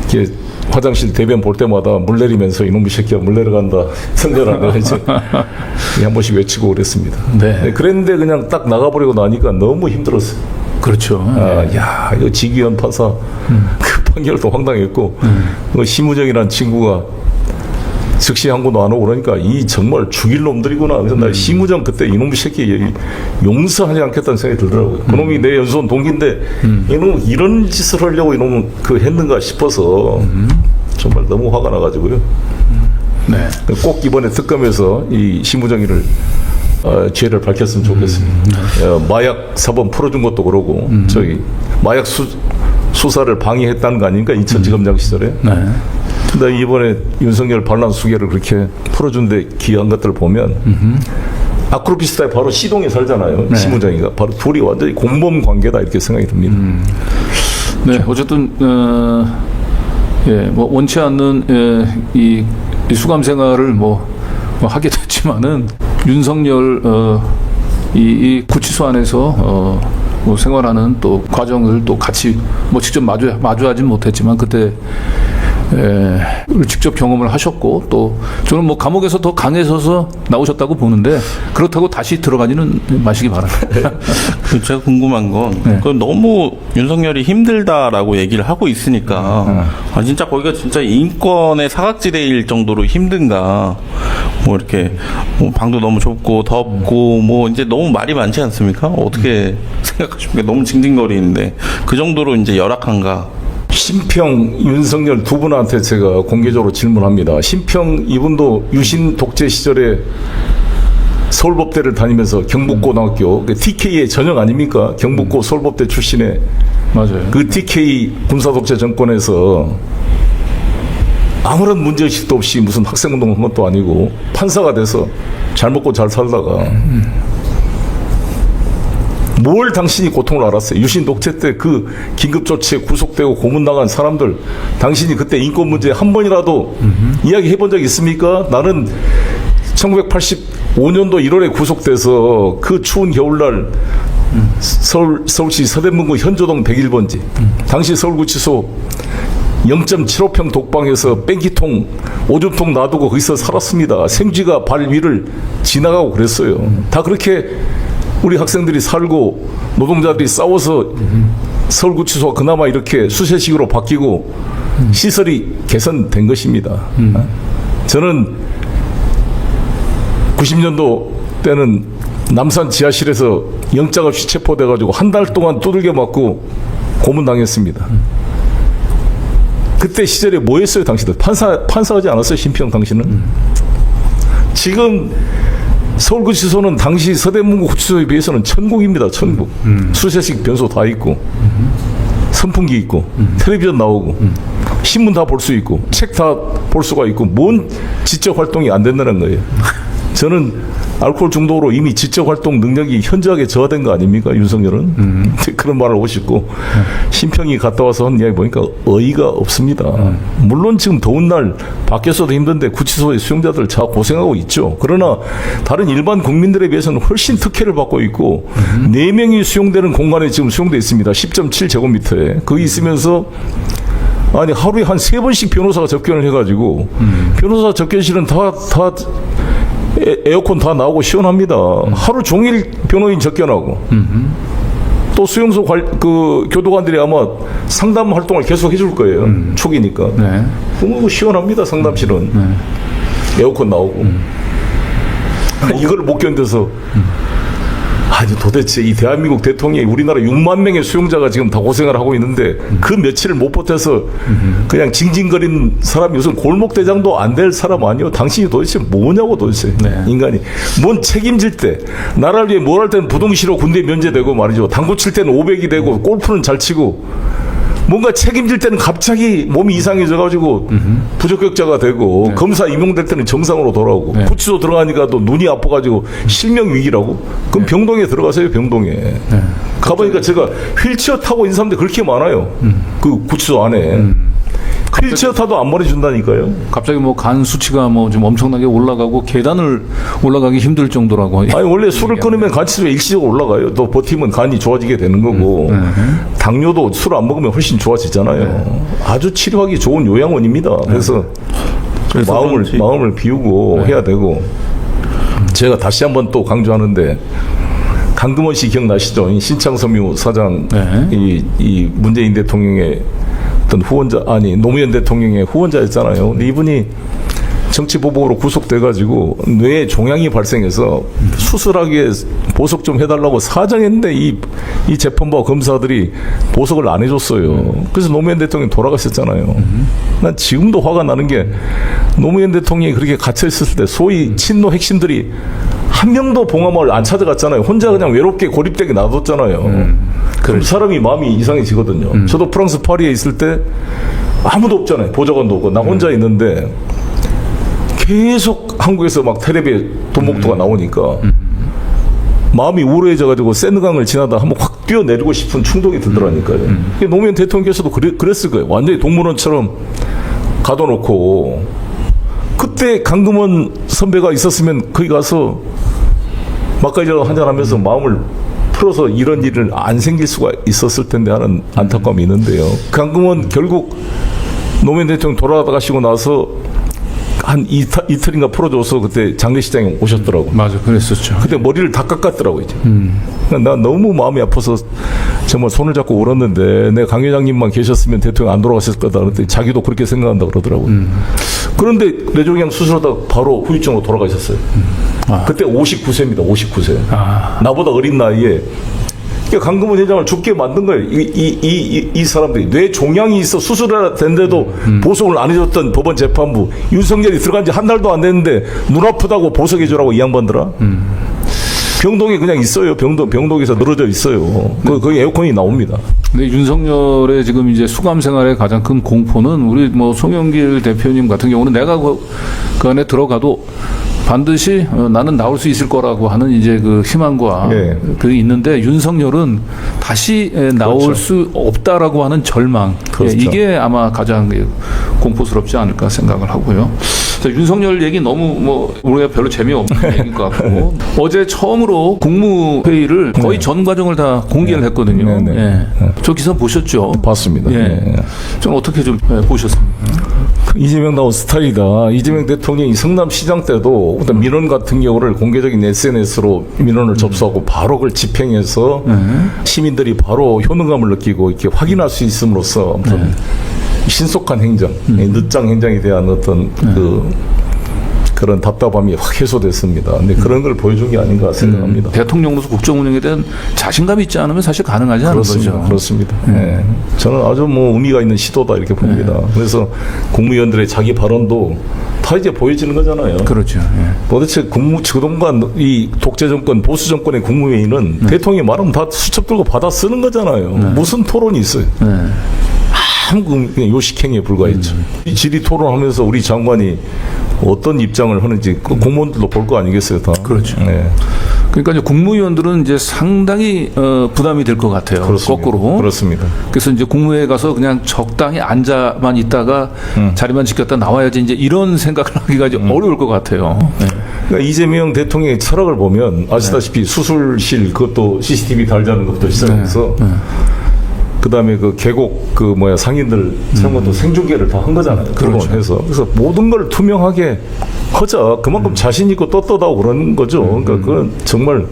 이게 화장실 대변 볼 때마다 물 내리면서 이놈의 새끼야 물 내려간다 성렬아 내가 이제 한 번씩 외치고 그랬습니다. 그랬는데 그냥 딱 나가버리고 나니까 너무 힘들었어요. 그렇죠. 야 이거 지기현 판사 그 판결도 황당했고 그 심우정이라는 친구가 즉시 항고도 안 오고 그러니까 이 정말 죽일 놈들이구나. 그래서 나 심우정 그때 이놈의 새끼 용서하지 않겠다는 생각이 들더라고요. 그놈이 내 연수원 동기인데 이놈 이런 짓을 하려고 이놈 그 했는가 싶어서 정말 너무 화가 나가지고요. 꼭 이번에 특검에서 이 심우정이를 죄를 밝혔으면 좋겠습니다. 마약 사범 풀어준 것도 그러고 저희 마약 수사를 방해했다는 거 아닙니까? 인천지검장 시절에. 네. 근데 이번에 윤석열 반란 수계를 그렇게 풀어준데 기여한 것들을 보면 아크로비스타에 바로 시동에 살잖아요. 네. 시무장이가. 바로 둘이 완전히 공범 관계다 이렇게 생각이 듭니다. 네, 어쨌든 뭐 원치 않는 이 수감 생활을 뭐 하게 됐지만은 윤석열 이 구치소 안에서 뭐 생활하는 또 과정을 또 같이 뭐 직접 마주하진 못했지만 그때 직접 경험을 하셨고 또 저는 뭐 감옥에서 더 강해져서 나오셨다고 보는데 그렇다고 다시 들어가지는 마시기 바랍니다. 제가 궁금한 건 네. 그럼 너무 윤석열이 힘들다라고 얘기를 하고 있으니까 진짜 거기가 진짜 인권의 사각지대일 정도로 힘든가? 뭐 이렇게 뭐 방도 너무 좁고 덥고 뭐 이제 너무 말이 많지 않습니까? 어떻게 생각하십니까? 너무 징징거리는데 그 정도로 이제 열악한가? 심평, 윤석열 두 분한테 제가 공개적으로 질문합니다. 심평 이분도 유신 독재 시절에 서울법대를 다니면서 경북고등학교 TK의 전형 아닙니까? 경북고 서울법대 출신의 맞아요. 그 TK 군사독재 정권에서 아무런 문제의식도 없이 무슨 학생운동한 것도 아니고 판사가 돼서 잘 먹고 잘 살다가 뭘 당신이 고통을 알았어요? 유신 독재 때 그 긴급조치에 구속되고 고문당한 사람들 당신이 그때 인권 문제 한 번이라도 이야기해 본 적 있습니까? 나는 1985년도 1월에 구속돼서 그 추운 겨울날 서울시 서대문구 현조동 101번지 당시 서울구치소 0.75평 독방에서 뺑기통 오줌통 놔두고 거기서 살았습니다. 생쥐가 발 위를 지나가고 그랬어요. 다 그렇게 우리 학생들이 살고 노동자들이 싸워서 서울구치소가 그나마 이렇게 수세식으로 바뀌고 시설이 개선된 것입니다. 저는 90년도 때는 남산 지하실에서 영장 없이 체포돼가지고 한 달 동안 두들겨 맞고 고문당했습니다. 그때 시절에 뭐 했어요, 당신들? 판사하지 않았어요, 심평 당신은? 지금 서울구치소는 당시 서대문구 구치소에 비해서는 천국입니다, 천국. 수세식 변소 다 있고, 선풍기 있고, 텔레비전 나오고, 신문 다 볼 수 있고, 책 다 볼 수가 있고, 뭔 지적 활동이 안 된다는 거예요. 저는 알코올 중독으로 이미 지적 활동 능력이 현저하게 저하된 거 아닙니까, 윤석열은? 그런 말을 하고 싶고, 심평이 갔다 와서 한 이야기 보니까 어이가 없습니다. 물론 지금 더운 날 밖에서도 힘든데 구치소의 수용자들 다 고생하고 있죠. 그러나 다른 일반 국민들에 비해서는 훨씬 특혜를 받고 있고, 4명이 수용되는 공간에 지금 수용되어 있습니다. 10.7제곱미터에. 거기 있으면서 아니 하루에 한 3번씩 변호사가 접견을 해가지고 변호사 접견실은 다 에어컨 다 나오고 시원합니다. 하루 종일 변호인 접견하고 또 수용소 그 교도관들이 아마 상담 활동을 계속 해줄 거예요. 초기니까. 네. 그거 시원합니다. 상담실은. 에어컨 나오고. 이걸 못 견뎌서 아니 도대체 이 대한민국 대통령이 우리나라 6만 명의 수용자가 지금 다 고생을 하고 있는데 그 며칠을 못 버텨서 그냥 징징거리는 사람이 무슨 골목대장도 안 될 사람 아니요? 당신이 도대체 뭐냐고 도대체. 네. 인간이 뭔 책임질 때 나라를 위해 뭘 할 때는 부동시로 군대 면제되고 말이죠. 당구 칠 때는 500이 되고 골프는 잘 치고 뭔가 책임질 때는 갑자기 몸이 이상해져가지고 부적격자가 되고 네. 검사 임용될 때는 정상으로 돌아오고 네. 구치소 들어가니까 또 눈이 아파가지고 실명 위기라고. 그럼 병동에 들어가세요, 병동에. 네. 가보니까 제가 휠체어 타고 있는 사람들이 그렇게 많아요. 그 구치소 안에. 휠체어 타도 안 보내준다니까요. 갑자기 뭐 간 수치가 뭐 좀 엄청나게 올라가고 계단을 올라가기 힘들 정도라고. 아니 원래 술을 끊으면 간치수가 일시적으로 올라가요. 또 버티면 간이 좋아지게 되는 거고 당뇨도 술 안 먹으면 훨씬 좋아지잖아요. 아주 치료하기 좋은 요양원입니다. 그래서 마음을 비우고 해야 되고 제가 다시 한번 또 강조하는데 강금원 씨 기억나시죠? 이 신창섬유 사장 이 문재인 대통령의 어떤 후원자 아니 노무현 대통령의 후원자였잖아요. 근데 이분이 정치 보복으로 구속돼가지고 뇌에 종양이 발생해서 수술하기에 보석 좀 해달라고 사정했는데 이 재판부와 검사들이 보석을 안 해줬어요. 그래서 노무현 대통령이 돌아가셨잖아요. 난 지금도 화가 나는 게 노무현 대통령이 그렇게 갇혀 있었을 때 소위 친노 핵심들이 한 명도 봉화마을 안 찾아갔잖아요. 혼자 그냥 외롭게 고립되게 놔뒀잖아요. 그럼 사람이 마음이 이상해지거든요. 저도 프랑스 파리에 있을 때 아무도 없잖아요. 보좌관도 없고 나 혼자 있는데 계속 한국에서 막 텔레비에 돈목도가 나오니까 마음이 우울해져가지고 세느강을 지나다 한번 확 뛰어내리고 싶은 충동이 들더라니까요. 노무현 대통령께서도 그랬을 거예요. 완전히 동물원처럼 가둬놓고 그때 강금원 선배가 있었으면 거기 가서 막걸리라도 한잔하면서 마음을 풀어서 이런 일은 안 생길 수가 있었을 텐데 하는 안타까움이 있는데요. 강금원 결국 노무현 대통령 돌아가시고 나서 한 이틀인가 풀어줘서 그때 장례식장에 오셨더라고. 맞아, 그랬었죠. 그때 머리를 다 깎았더라고 이제. 나 너무 마음이 아파서 정말 손을 잡고 울었는데 내 강 회장님만 계셨으면 대통령 안 돌아가셨을 거다. 그랬더니 자기도 그렇게 생각한다 그러더라고요. 그런데 뇌종양 수술하다 바로 후유증으로 돌아가셨어요. 그때 59세입니다. 59세. 나보다 어린 나이에. 그러니까 강금원 회장을 죽게 만든 거예요. 이 사람들이 뇌종양이 있어 수술해야 되는데도 보석을 안 해줬던 법원 재판부. 윤석열이 들어간 지 한 달도 안 됐는데 눈 아프다고 보석해주라고 이 양반들아. 병동에 그냥 있어요. 병동에서 늘어져 있어요. 거기 에어컨이 나옵니다. 근데 윤석열의 지금 이제 수감 생활의 가장 큰 공포는 우리 뭐 송영길 대표님 같은 경우는 내가 그 안에 들어가도 반드시 나는 나올 수 있을 거라고 하는 이제 그 희망과 네. 그게 있는데 윤석열은 다시 나올 그렇죠. 수 없다라고 하는 절망. 그렇죠. 이게 아마 가장 공포스럽지 않을까 생각을 하고요. 자, 윤석열 얘기 너무 뭐 우리가 별로 재미없는 얘기인 것 같고 어제 처음으로 국무회의를 거의 전 과정을 다 공개를 했거든요. 네. 예. 저 기사 보셨죠? 봤습니다. 예. 네. 좀 어떻게 좀 보셨습니까? 이재명 나온 스타일이다. 이재명 대통령이 성남시장 때도 어떤 민원 같은 경우를 공개적인 SNS로 민원을 접수하고 바로 그걸 집행해서 시민들이 바로 효능감을 느끼고 이렇게 확인할 수 있음으로써 어떤 신속한 행정, 늦장 행정에 대한 어떤 그런 답답함이 확 해소됐습니다. 근데 그런 걸 보여준 게 아닌가 생각합니다. 대통령으로서 국정 운영에 대한 자신감이 있지 않으면 사실 가능하지 않은 그렇습니다. 거죠. 그렇습니다. 네. 저는 아주 뭐 의미가 있는 시도다 이렇게 봅니다. 그래서 국무위원들의 자기 발언도 다 이제 보여지는 거잖아요. 그렇죠. 예. 도대체 그동안 이 독재 정권, 보수 정권의 국무회의는 대통령이 말하면 다 수첩 들고 받아 쓰는 거잖아요. 무슨 토론이 있어요? 아무 그냥 요식행위에 불과했죠. 이 질의 토론하면서 우리 장관이 어떤 입장을 하는지 그 공무원들도 볼 거 아니겠어요, 다. 그렇죠. 네. 그러니까 이제 국무위원들은 이제 상당히 부담이 될 것 같아요. 그렇습니다. 거꾸로. 그렇습니다. 그래서 이제 국무회에 가서 그냥 적당히 앉아만 있다가 자리만 지켰다 나와야지 이제 이런 생각을 하기가 이제 어려울 것 같아요. 네. 그러니까 이재명 대통령의 철학을 보면 아시다시피 수술실 그것도 CCTV 달자는 것부터 시작해서 그다음에 그 계곡 상인들 세운 것도 생중계를 다 한 거잖아요. 그렇죠. 그래서 모든 걸 투명하게 하자. 그만큼 자신 있고 떳떳하고 그러는 거죠. 그러니까 그건 정말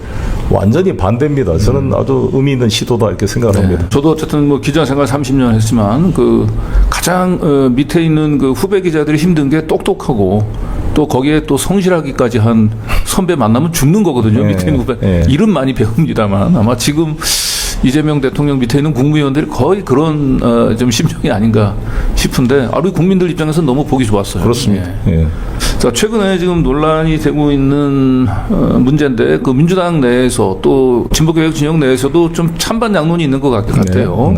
완전히 반대입니다. 저는 아주 의미 있는 시도다 이렇게 생각합니다. 저도 어쨌든 뭐 기자 생활 30년 했지만 그 가장 밑에 있는 그 후배 기자들이 힘든 게 똑똑하고 또 거기에 또 성실하기까지 한 선배 만나면 죽는 거거든요. 밑에 있는 후배. 일은 많이 배웁니다만 아마 지금 이재명 대통령 밑에 있는 국무위원들이 거의 그런 좀 심정이 아닌가 싶은데 우리 국민들 입장에서는 너무 보기 좋았어요. 그렇습니다. 예. 자, 최근에 지금 논란이 되고 있는 문제인데 그 민주당 내에서 또 진보개혁 진영 내에서도 좀 찬반 양론이 있는 것 같아요.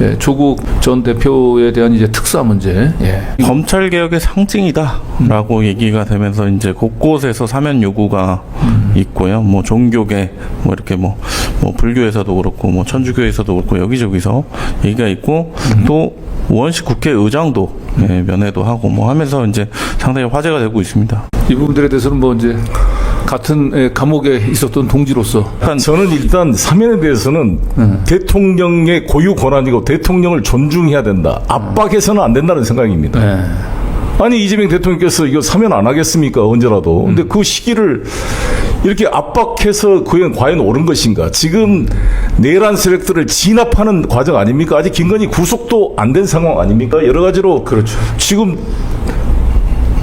예, 조국 전 대표에 대한 이제 특사 문제. 예. 검찰 개혁의 상징이다라고 얘기가 되면서 이제 곳곳에서 사면 요구가 있고요. 뭐 종교계, 뭐 이렇게 뭐 불교에서도 그렇고, 뭐 천주교에서도 그렇고 여기저기서 얘기가 있고 또 우원식 국회의장도 면회도 하고 뭐 하면서 이제 상당히 화제가 되고 있습니다. 이 부분들에 대해서는 뭐 이제 같은 감옥에 있었던 동지로서 저는 일단 사면에 대해서는 대통령의 고유 권한이고 대통령을 존중해야 된다. 압박해서는 안 된다는 생각입니다. 아니 이재명 대통령께서 이거 사면 안 하겠습니까? 언제라도. 근데 그 시기를 이렇게 압박해서 그게 과연 옳은 것인가? 지금 내란 세력들을 진압하는 과정 아닙니까? 아직 김건희 구속도 안 된 상황 아닙니까? 여러 가지로 그렇죠. 지금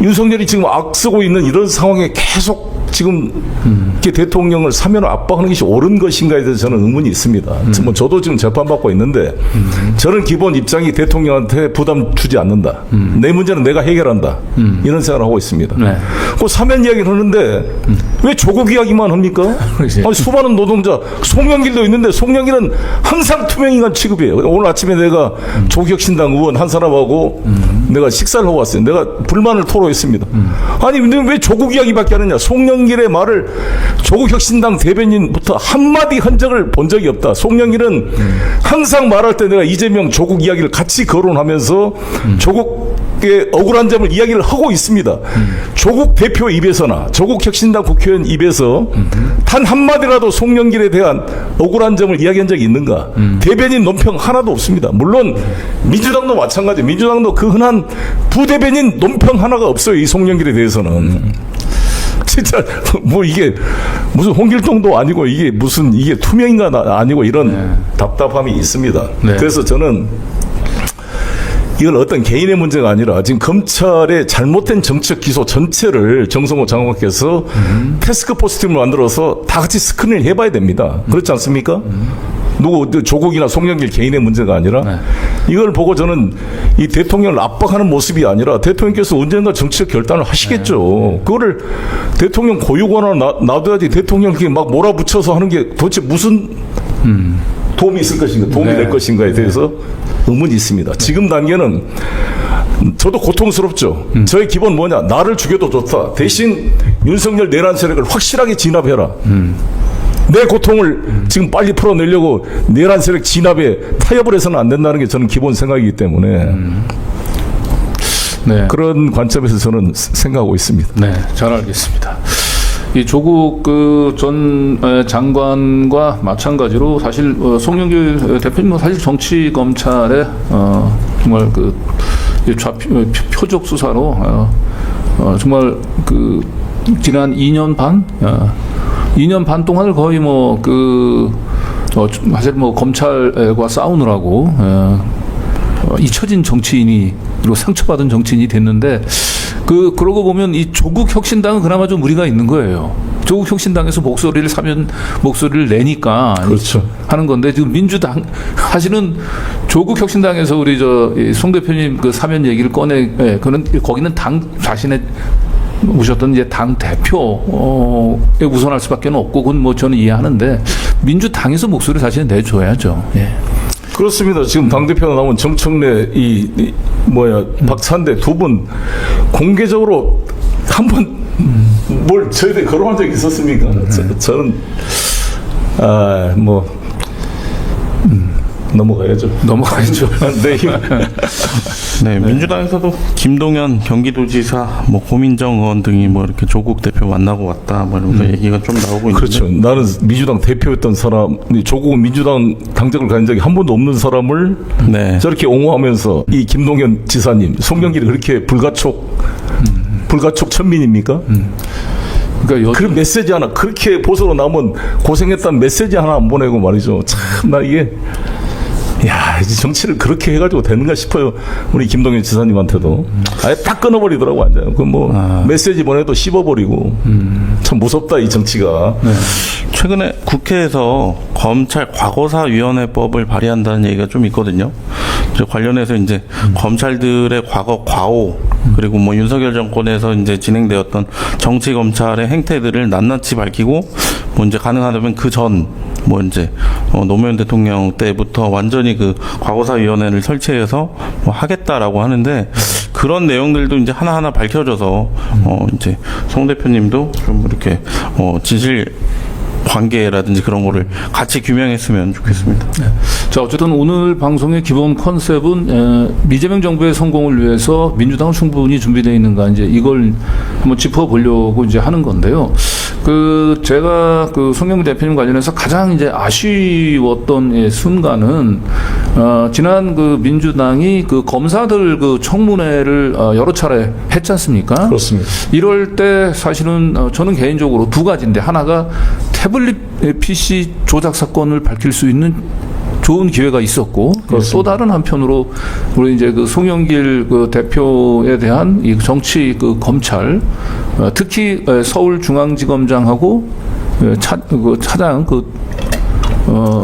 윤석열이 지금 악쓰고 있는 이런 상황에 계속 지금 이렇게 대통령을 사면을 압박하는 것이 옳은 것인가에 대해서 저는 의문이 있습니다. 뭐 저도 지금 재판받고 있는데 저는 기본 입장이 대통령한테 부담 주지 않는다. 내 문제는 내가 해결한다. 이런 생각을 하고 있습니다. 그 사면 이야기를 하는데 왜 조국 이야기만 합니까? 그렇지. 아니, 수많은 노동자, 송영길도 있는데 송영길은 항상 투명인간 취급이에요. 오늘 아침에 내가 조국혁신당 의원 한 사람하고 내가 식사를 하고 왔어요. 내가 불만을 토로했습니다. 아니 근데 왜 조국 이야기밖에 안 하냐? 송영길의 말을 조국혁신당 대변인부터 한마디 한 적을 본 적이 없다. 송영길은 항상 말할 때 내가 이재명 조국 이야기를 같이 거론하면서 조국의 억울한 점을 이야기를 하고 있습니다. 조국 대표 입에서나 조국혁신당 국회의원 입에서 단 한마디라도 송영길에 대한 억울한 점을 이야기한 적이 있는가? 대변인 논평 하나도 없습니다. 물론 민주당도 마찬가지. 민주당도 그 흔한 부대변인 논평 하나가 없어요. 이 송영길에 대해서는. 진짜 뭐 이게 무슨 홍길동도 아니고 이게 무슨 이게 투명인간 아니고 이런 답답함이 있습니다. 네. 그래서 저는 이건 어떤 개인의 문제가 아니라 지금 검찰의 잘못된 정책 기소 전체를 정성호 장관께서 태스크포스 팀을 만들어서 다 같이 스크린을 해봐야 됩니다. 그렇지 않습니까? 누구 조국이나 송영길 개인의 문제가 아니라 이걸 보고 저는 이 대통령을 압박하는 모습이 아니라 대통령께서 언젠가 정치적 결단을 하시겠죠. 그거를 대통령 고유권을 놔둬야지 대통령께 막 몰아붙여서 하는 게 도대체 무슨 도움이 있을 것인가, 도움이 될 것인가에 대해서 의문이 있습니다. 지금 단계는 저도 고통스럽죠. 저의 기본 뭐냐, 나를 죽여도 좋다. 대신 윤석열 내란 세력을 확실하게 진압해라. 내 고통을 지금 빨리 풀어내려고 내란 세력 진압에 타협을 해서는 안 된다는 게 저는 기본 생각이기 때문에 네. 그런 관점에서 저는 생각하고 있습니다. 네, 잘 알겠습니다. 이 조국 그 전 장관과 마찬가지로 사실 송영길 대표님은 사실 정치 검찰의 정말 그 표적 수사로 정말 그 지난 2년 반 2년 반 동안을 거의 뭐 사실 뭐 검찰과 싸우느라고 잊혀진 정치인이, 그리고 상처받은 정치인이 됐는데, 그러고 보면 이 조국 혁신당은 그나마 좀 무리가 있는 거예요. 조국 혁신당에서 목소리를 내니까. 그렇죠. 하는 건데, 지금 민주당, 사실은 조국 혁신당에서 우리 송 대표님 그 사면 얘기를 거기는 당 자신의 오셨던 이제 당 대표에 우선할 수밖에 없고, 그건 뭐 저는 이해하는데, 민주당에서 목소리를 사실 내줘야죠. 예. 그렇습니다. 지금 당대표가 나온 정청래 박찬대 두 분 공개적으로 한 번 뭘 저희들 거론한 적이 있었습니까? 저는 넘어가야죠. 네. 네, 민주당에서도 김동연 경기도지사, 고민정 의원 등이 이렇게 조국 대표 만나고 왔다, 이러면서 얘기가 좀 나오고 있는데. 그렇죠. 나는 민주당 대표였던 사람, 조국은 민주당 당적을 가진 적이 한 번도 없는 사람을 저렇게 옹호하면서 이 김동연 지사님, 송영길이 그렇게 불가촉 천민입니까? 그러니까 그런 메시지 하나, 그렇게 보수로 남은 고생했다는 메시지 하나 안 보내고 말이죠. 참, 나 이게. 야, 이제 정치를 그렇게 해가지고 되는가 싶어요. 우리 김동연 지사님한테도. 아예 딱 끊어버리더라고, 완전. 메시지 보내도 씹어버리고. 참 무섭다, 이 정치가. 네. 최근에 국회에서 검찰 과거사위원회법을 발의한다는 얘기가 좀 있거든요. 관련해서 이제 검찰들의 과거 과오, 그리고 윤석열 정권에서 이제 진행되었던 정치 검찰의 행태들을 낱낱이 밝히고, 이제 가능하다면 그 전, 노무현 대통령 때부터 완전히 그 과거사위원회를 설치해서 하겠다라고 하는데, 그런 내용들도 이제 하나하나 밝혀져서, 이제 송 대표님도 좀 이렇게, 진실 관계라든지 그런 거를 같이 규명했으면 좋겠습니다. 네. 자, 어쨌든 오늘 방송의 기본 컨셉은 이재명 정부의 성공을 위해서 민주당은 충분히 준비되어 있는가, 이제 이걸 한번 짚어보려고 이제 하는 건데요. 제가 송영길 대표님 관련해서 가장 이제 아쉬웠던 순간은 지난 민주당이 검사들 청문회를 여러 차례 했지 않습니까? 그렇습니다. 이럴 때 사실은 저는 개인적으로 두 가지인데, 하나가 태블릿 PC 조작 사건을 밝힐 수 있는 좋은 기회가 있었고, 그렇습니다. 또 다른 한편으로 우리 이제 송영길 대표에 대한 이 정치 검찰, 특히 서울중앙지검장하고 차장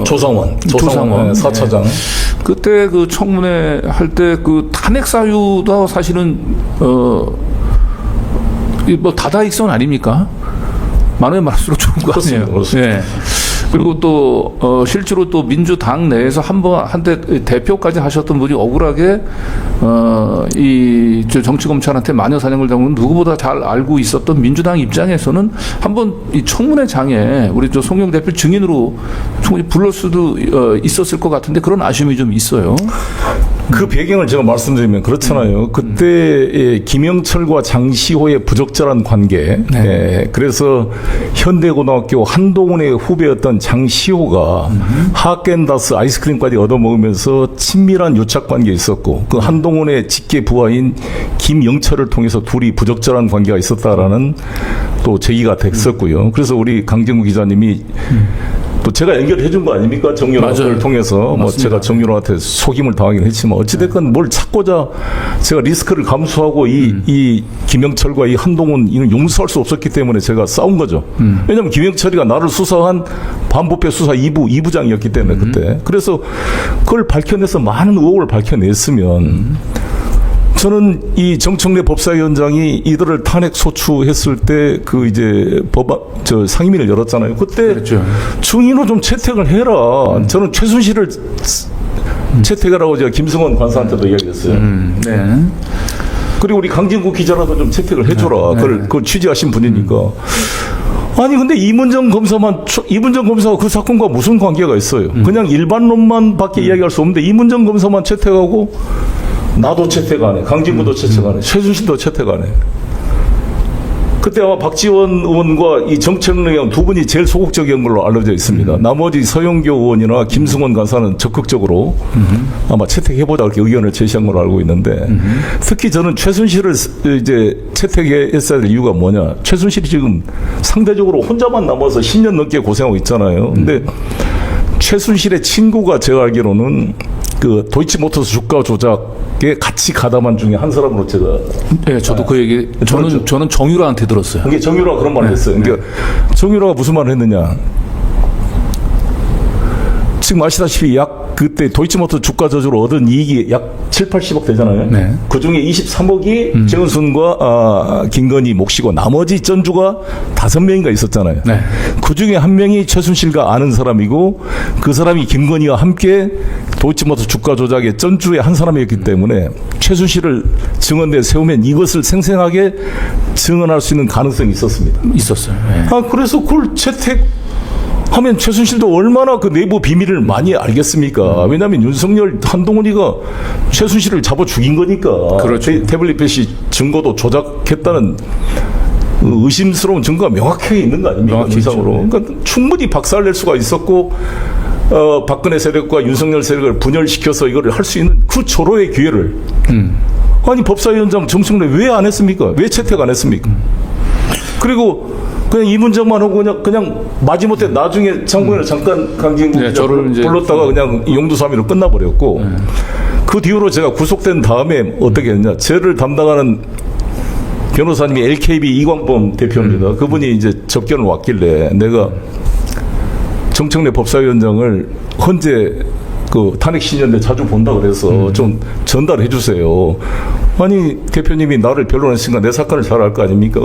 조상원 4차장. 그때 청문회 할 때 탄핵 사유도 사실은 다다익선 아닙니까? 많으면 많을수록 좋은 거 아니에요. 그렇습니다. 예. 그리고 또 실제로 또 민주당 내에서 한때 대표까지 하셨던 분이 억울하게 이 정치 검찰한테 마녀 사냥을 당한 누구보다 잘 알고 있었던 민주당 입장에서는 한번 이 청문회 장에 우리 저 송영 대표 증인으로 충분히 불러올 수도 있었을 것 같은데 그런 아쉬움이 좀 있어요. 그 배경을 제가 말씀드리면 그렇잖아요. 그때 김영철과 장시호의 부적절한 관계. 그래서 현대고등학교 한동훈의 후배였던 장시호가 하겐다스 아이스크림까지 얻어먹으면서 친밀한 유착 관계에 있었고 그 한동훈의 직계 부하인 김영철을 통해서 둘이 부적절한 관계가 있었다라는 또 제기가 됐었고요. 그래서 우리 강정구 기자님이 또 제가 연결해 준 거 아닙니까? 정윤호를 통해서 맞습니다. 뭐 제가 정윤호한테 속임을 당하긴 했지만 어찌됐건 뭘 찾고자 제가 리스크를 감수하고 이 김영철과 이 한동훈 이는 용서할 수 없었기 때문에 제가 싸운 거죠. 왜냐하면 김영철이가 나를 수사한 반부패 수사 2부장이었기 때문에 그때. 그래서 그걸 밝혀내서 많은 의혹을 밝혀냈으면 저는 이 정청래 법사위원장이 이들을 탄핵 소추했을 때 그 이제 상임위를 열었잖아요. 그때 그렇죠. 증인으로 좀 채택을 해라. 저는 최순실을 채택하라고 제가 김승원 관사한테도 이야기했어요. 네. 그리고 우리 강진구 기자라도 좀 채택을 해줘라. 그걸 취재하신 분이니까. 아니 근데 이문정 검사가 그 사건과 무슨 관계가 있어요? 그냥 일반론만밖에 이야기할 수 없는데 이문정 검사만 채택하고 나도 채택 안 해. 강진구도 채택 안 해. 최순실도 채택 안 해. 그때 아마 박지원 의원과 이 정청래 의원 두 분이 제일 소극적인 걸로 알려져 있습니다. 나머지 서영교 의원이나 김승원 간사는 적극적으로 아마 채택해보자 이렇게 의견을 제시한 걸로 알고 있는데 특히 저는 최순실을 이제 채택했어야 될 이유가 뭐냐. 최순실이 지금 상대적으로 혼자만 남아서 10년 넘게 고생하고 있잖아요. 근데 최순실의 친구가 제가 알기로는 그 도이치모터스 주가 조작에 같이 가담한 중에 한 사람으로 제가 네, 저도 그 얘기 저는 정유라한테 들었어요. 이게 정유라가 그런 말을 했어요. 그러니까 정유라가 무슨 말을 했느냐? 지금 아시다시피 그때 도이치모터 주가 저주로 얻은 이익이 약 7, 80억 되잖아요. 네. 그 중에 23억이 최은순과 김건희 몫이고 나머지 전주가 5명인가 있었잖아요. 네. 그 중에 한 명이 최순실과 아는 사람이고 그 사람이 김건희와 함께 도이치모터 주가 조작의 전주의 한 사람이었기 때문에 최순실을 증언대에 세우면 이것을 생생하게 증언할 수 있는 가능성이 있었습니다. 있었어요. 네. 그래서 그걸 채택하면 최순실도 얼마나 그 내부 비밀을 많이 알겠습니까? 왜냐하면 윤석열, 한동훈이가 최순실을 잡아 죽인 거니까. 그렇죠. 태블릿 PC 증거도 조작했다는 의심스러운 증거가 명확하게 있는 거 아닙니까? 영상으로. 그러니까 충분히 박살낼 수가 있었고 박근혜 세력과 윤석열 세력을 분열시켜서 이거를 할 수 있는 그 절호의 기회를 아니 법사위원장 정청래 왜 안 했습니까? 왜 채택 안 했습니까? 그리고 그냥 이 문장만 하고 그냥 마지못해 나중에 장관을 잠깐 강진구 네, 저를 이제 불렀다가 그냥 용두사미로 끝나버렸고 그 뒤로 제가 구속된 다음에 어떻게 했냐? 저를 담당하는 변호사님이 LKB 이광범 대표입니다. 그분이 이제 접견을 왔길래 내가 정청래 법사위원장을 헌재 그 탄핵 시년에 자주 본다 그래서 좀 전달해 주세요. 아니 대표님이 나를 변론했으니까 내 사건을 잘 알 거 아닙니까?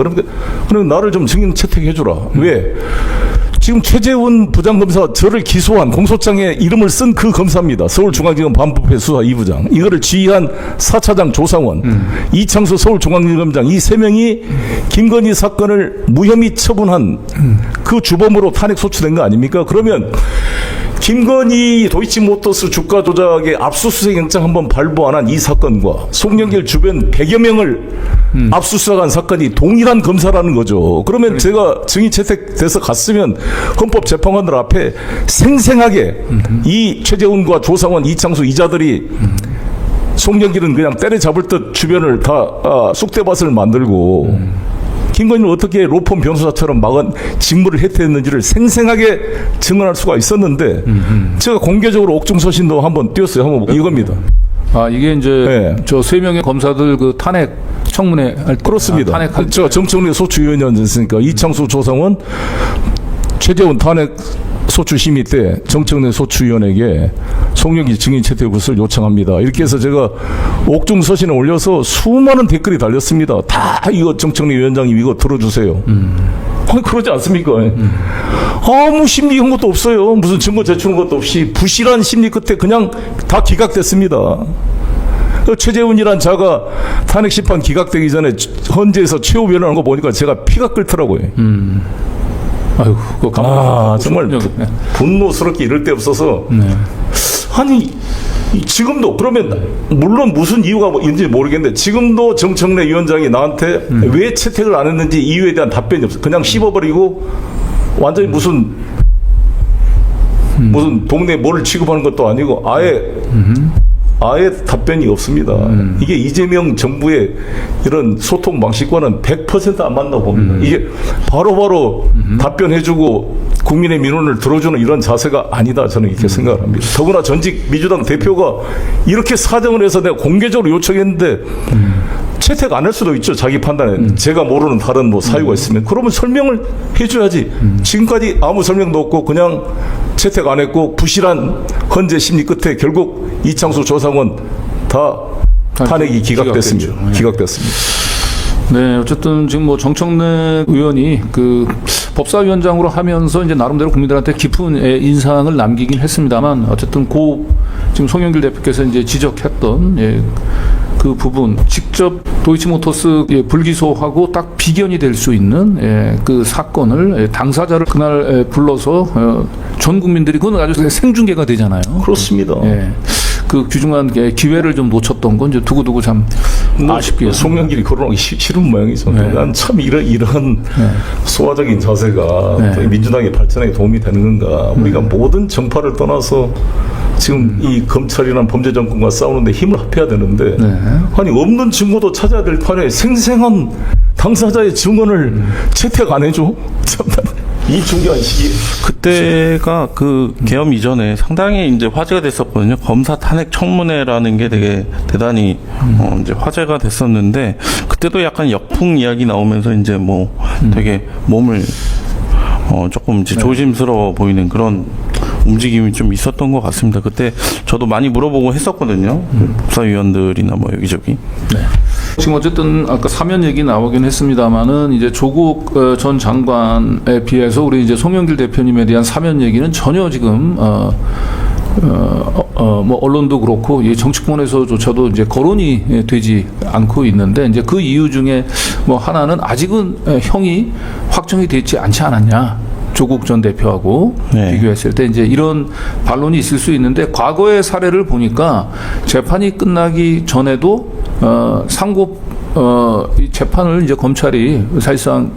그럼 나를 좀 증인 채택해 주라. 왜? 지금 최재훈 부장검사 저를 기소한 공소장에 이름을 쓴 그 검사입니다. 서울중앙지검 반부패 수사 2부장. 이거를 지휘한 4차장 조상원, 이창수 서울중앙지검장 이 세 명이 김건희 사건을 무혐의 처분한 그 주범으로 탄핵 소추된 거 아닙니까? 그러면 김건희 도이치모터스 주가 조작의 압수수색 영장 한번 발부 안 한 이 사건과 송영길 주변 100여 명을 압수수색한 사건이 동일한 검사라는 거죠. 그러면 제가 증인 채택돼서 갔으면 헌법재판관들 앞에 생생하게 이 최재훈과 조상원, 이창수 이자들이 송영길은 그냥 때려잡을 듯 주변을 다 쑥대밭을 만들고 김건희를 어떻게 로펌 변호사처럼 직무를 해태했는지를 생생하게 증언할 수가 있었는데 제가 공개적으로 옥중서신도 한번 띄웠어요. 한번 이겁니다. 이게 이제 네. 저 3명의 검사들 그 탄핵 청문회 할 때 그렇습니다. 탄핵할 제가 정청래 소추위원이었으니까 이창수 조상원 최재훈 탄핵 소추 심의 때 정청래 소추위원에게 송영길 증인 채택 것을 요청합니다. 이렇게 해서 제가 옥중 서신을 올려서 수많은 댓글이 달렸습니다. 다 이거 정청래 위원장님 이거 들어주세요. 그러지 않습니까? 아무 심리 한 것도 없어요. 무슨 증거 제출한 것도 없이 부실한 심리 끝에 그냥 다 기각됐습니다. 최재훈이란 자가 탄핵 심판 기각되기 전에 헌재에서 최후 변호하는 거 보니까 제가 피가 끓더라고요. 아유, 그거 정말 분노스럽게 이럴 데 없어서 아니 지금도 그러면 물론 무슨 이유가 있는지 모르겠는데 지금도 정청래 위원장이 나한테 왜 채택을 안 했는지 이유에 대한 답변이 없어. 그냥 씹어버리고 완전히 무슨 동네 뭘 취급하는 것도 아니고 아예 답변이 없습니다. 이게 이재명 정부의 이런 소통 방식과는 100% 안 맞나 봅니다. 이게 바로바로 답변해주고 국민의 민원을 들어주는 이런 자세가 아니다. 저는 이렇게 생각을 합니다. 더구나 전직 민주당 대표가 이렇게 사정을 해서 내가 공개적으로 요청했는데 채택 안 할 수도 있죠. 자기 판단에. 제가 모르는 다른 뭐 사유가 있으면. 그러면 설명을 해줘야지. 지금까지 아무 설명도 없고 그냥 채택 안 했고 부실한 헌재 심리 끝에 결국 이창수 조상원 다 탄핵이 기각됐습니다. 기각됐습니다. 네, 어쨌든 지금 뭐 정청래 의원이 그 법사위원장으로 하면서 이제 나름대로 국민들한테 깊은 인상을 남기긴 했습니다만 어쨌든 지금 송영길 대표께서 이제 지적했던 그 부분 직접 도이치모터스 불기소하고 딱 비견이 될 수 있는 그 사건을 당사자를 그날 불러서 전 국민들이 그건 아주 생중계가 되잖아요. 그렇습니다. 그 귀중한 기회를 좀 놓쳤던 건 이제 두고두고 참 아쉽게 송영길이 거론하기 싫은 모양이죠. 난 참 이런 소화적인 자세가 민주당의 발전에 도움이 되는 건가. 우리가 모든 정파를 떠나서 지금 이 검찰이란 범죄 정권과 싸우는데 힘을 합해야 되는데 아니 없는 증거도 찾아야 될 판에 생생한 당사자의 증언을 채택 안 해줘? 참나. 이 중요한 시기에. 그때가 그 계엄 이전에 상당히 이제 화제가 됐었거든요. 검사 탄핵 청문회라는 게 되게 대단히 이제 화제가 됐었는데 그때도 약간 역풍 이야기 나오면서 이제 뭐 되게 몸을 조금 이제 조심스러워 보이는 그런 움직임이 좀 있었던 것 같습니다. 그때 저도 많이 물어보고 했었거든요. 법사위원들이나 뭐 여기저기. 네. 지금 어쨌든 아까 사면 얘기 나오긴 했습니다만은 이제 조국 전 장관에 비해서 우리 이제 송영길 대표님에 대한 사면 얘기는 전혀 지금 뭐 언론도 그렇고 이 정치권에서조차도 이제 거론이 되지 않고 있는데 이제 그 이유 중에 뭐 하나는 아직은 형이 확정이 되지 않지 않았냐. 조국 전 대표하고 비교했을 때 이제 이런 반론이 있을 수 있는데 과거의 사례를 보니까 재판이 끝나기 전에도 이 재판을 이제 검찰이 사실상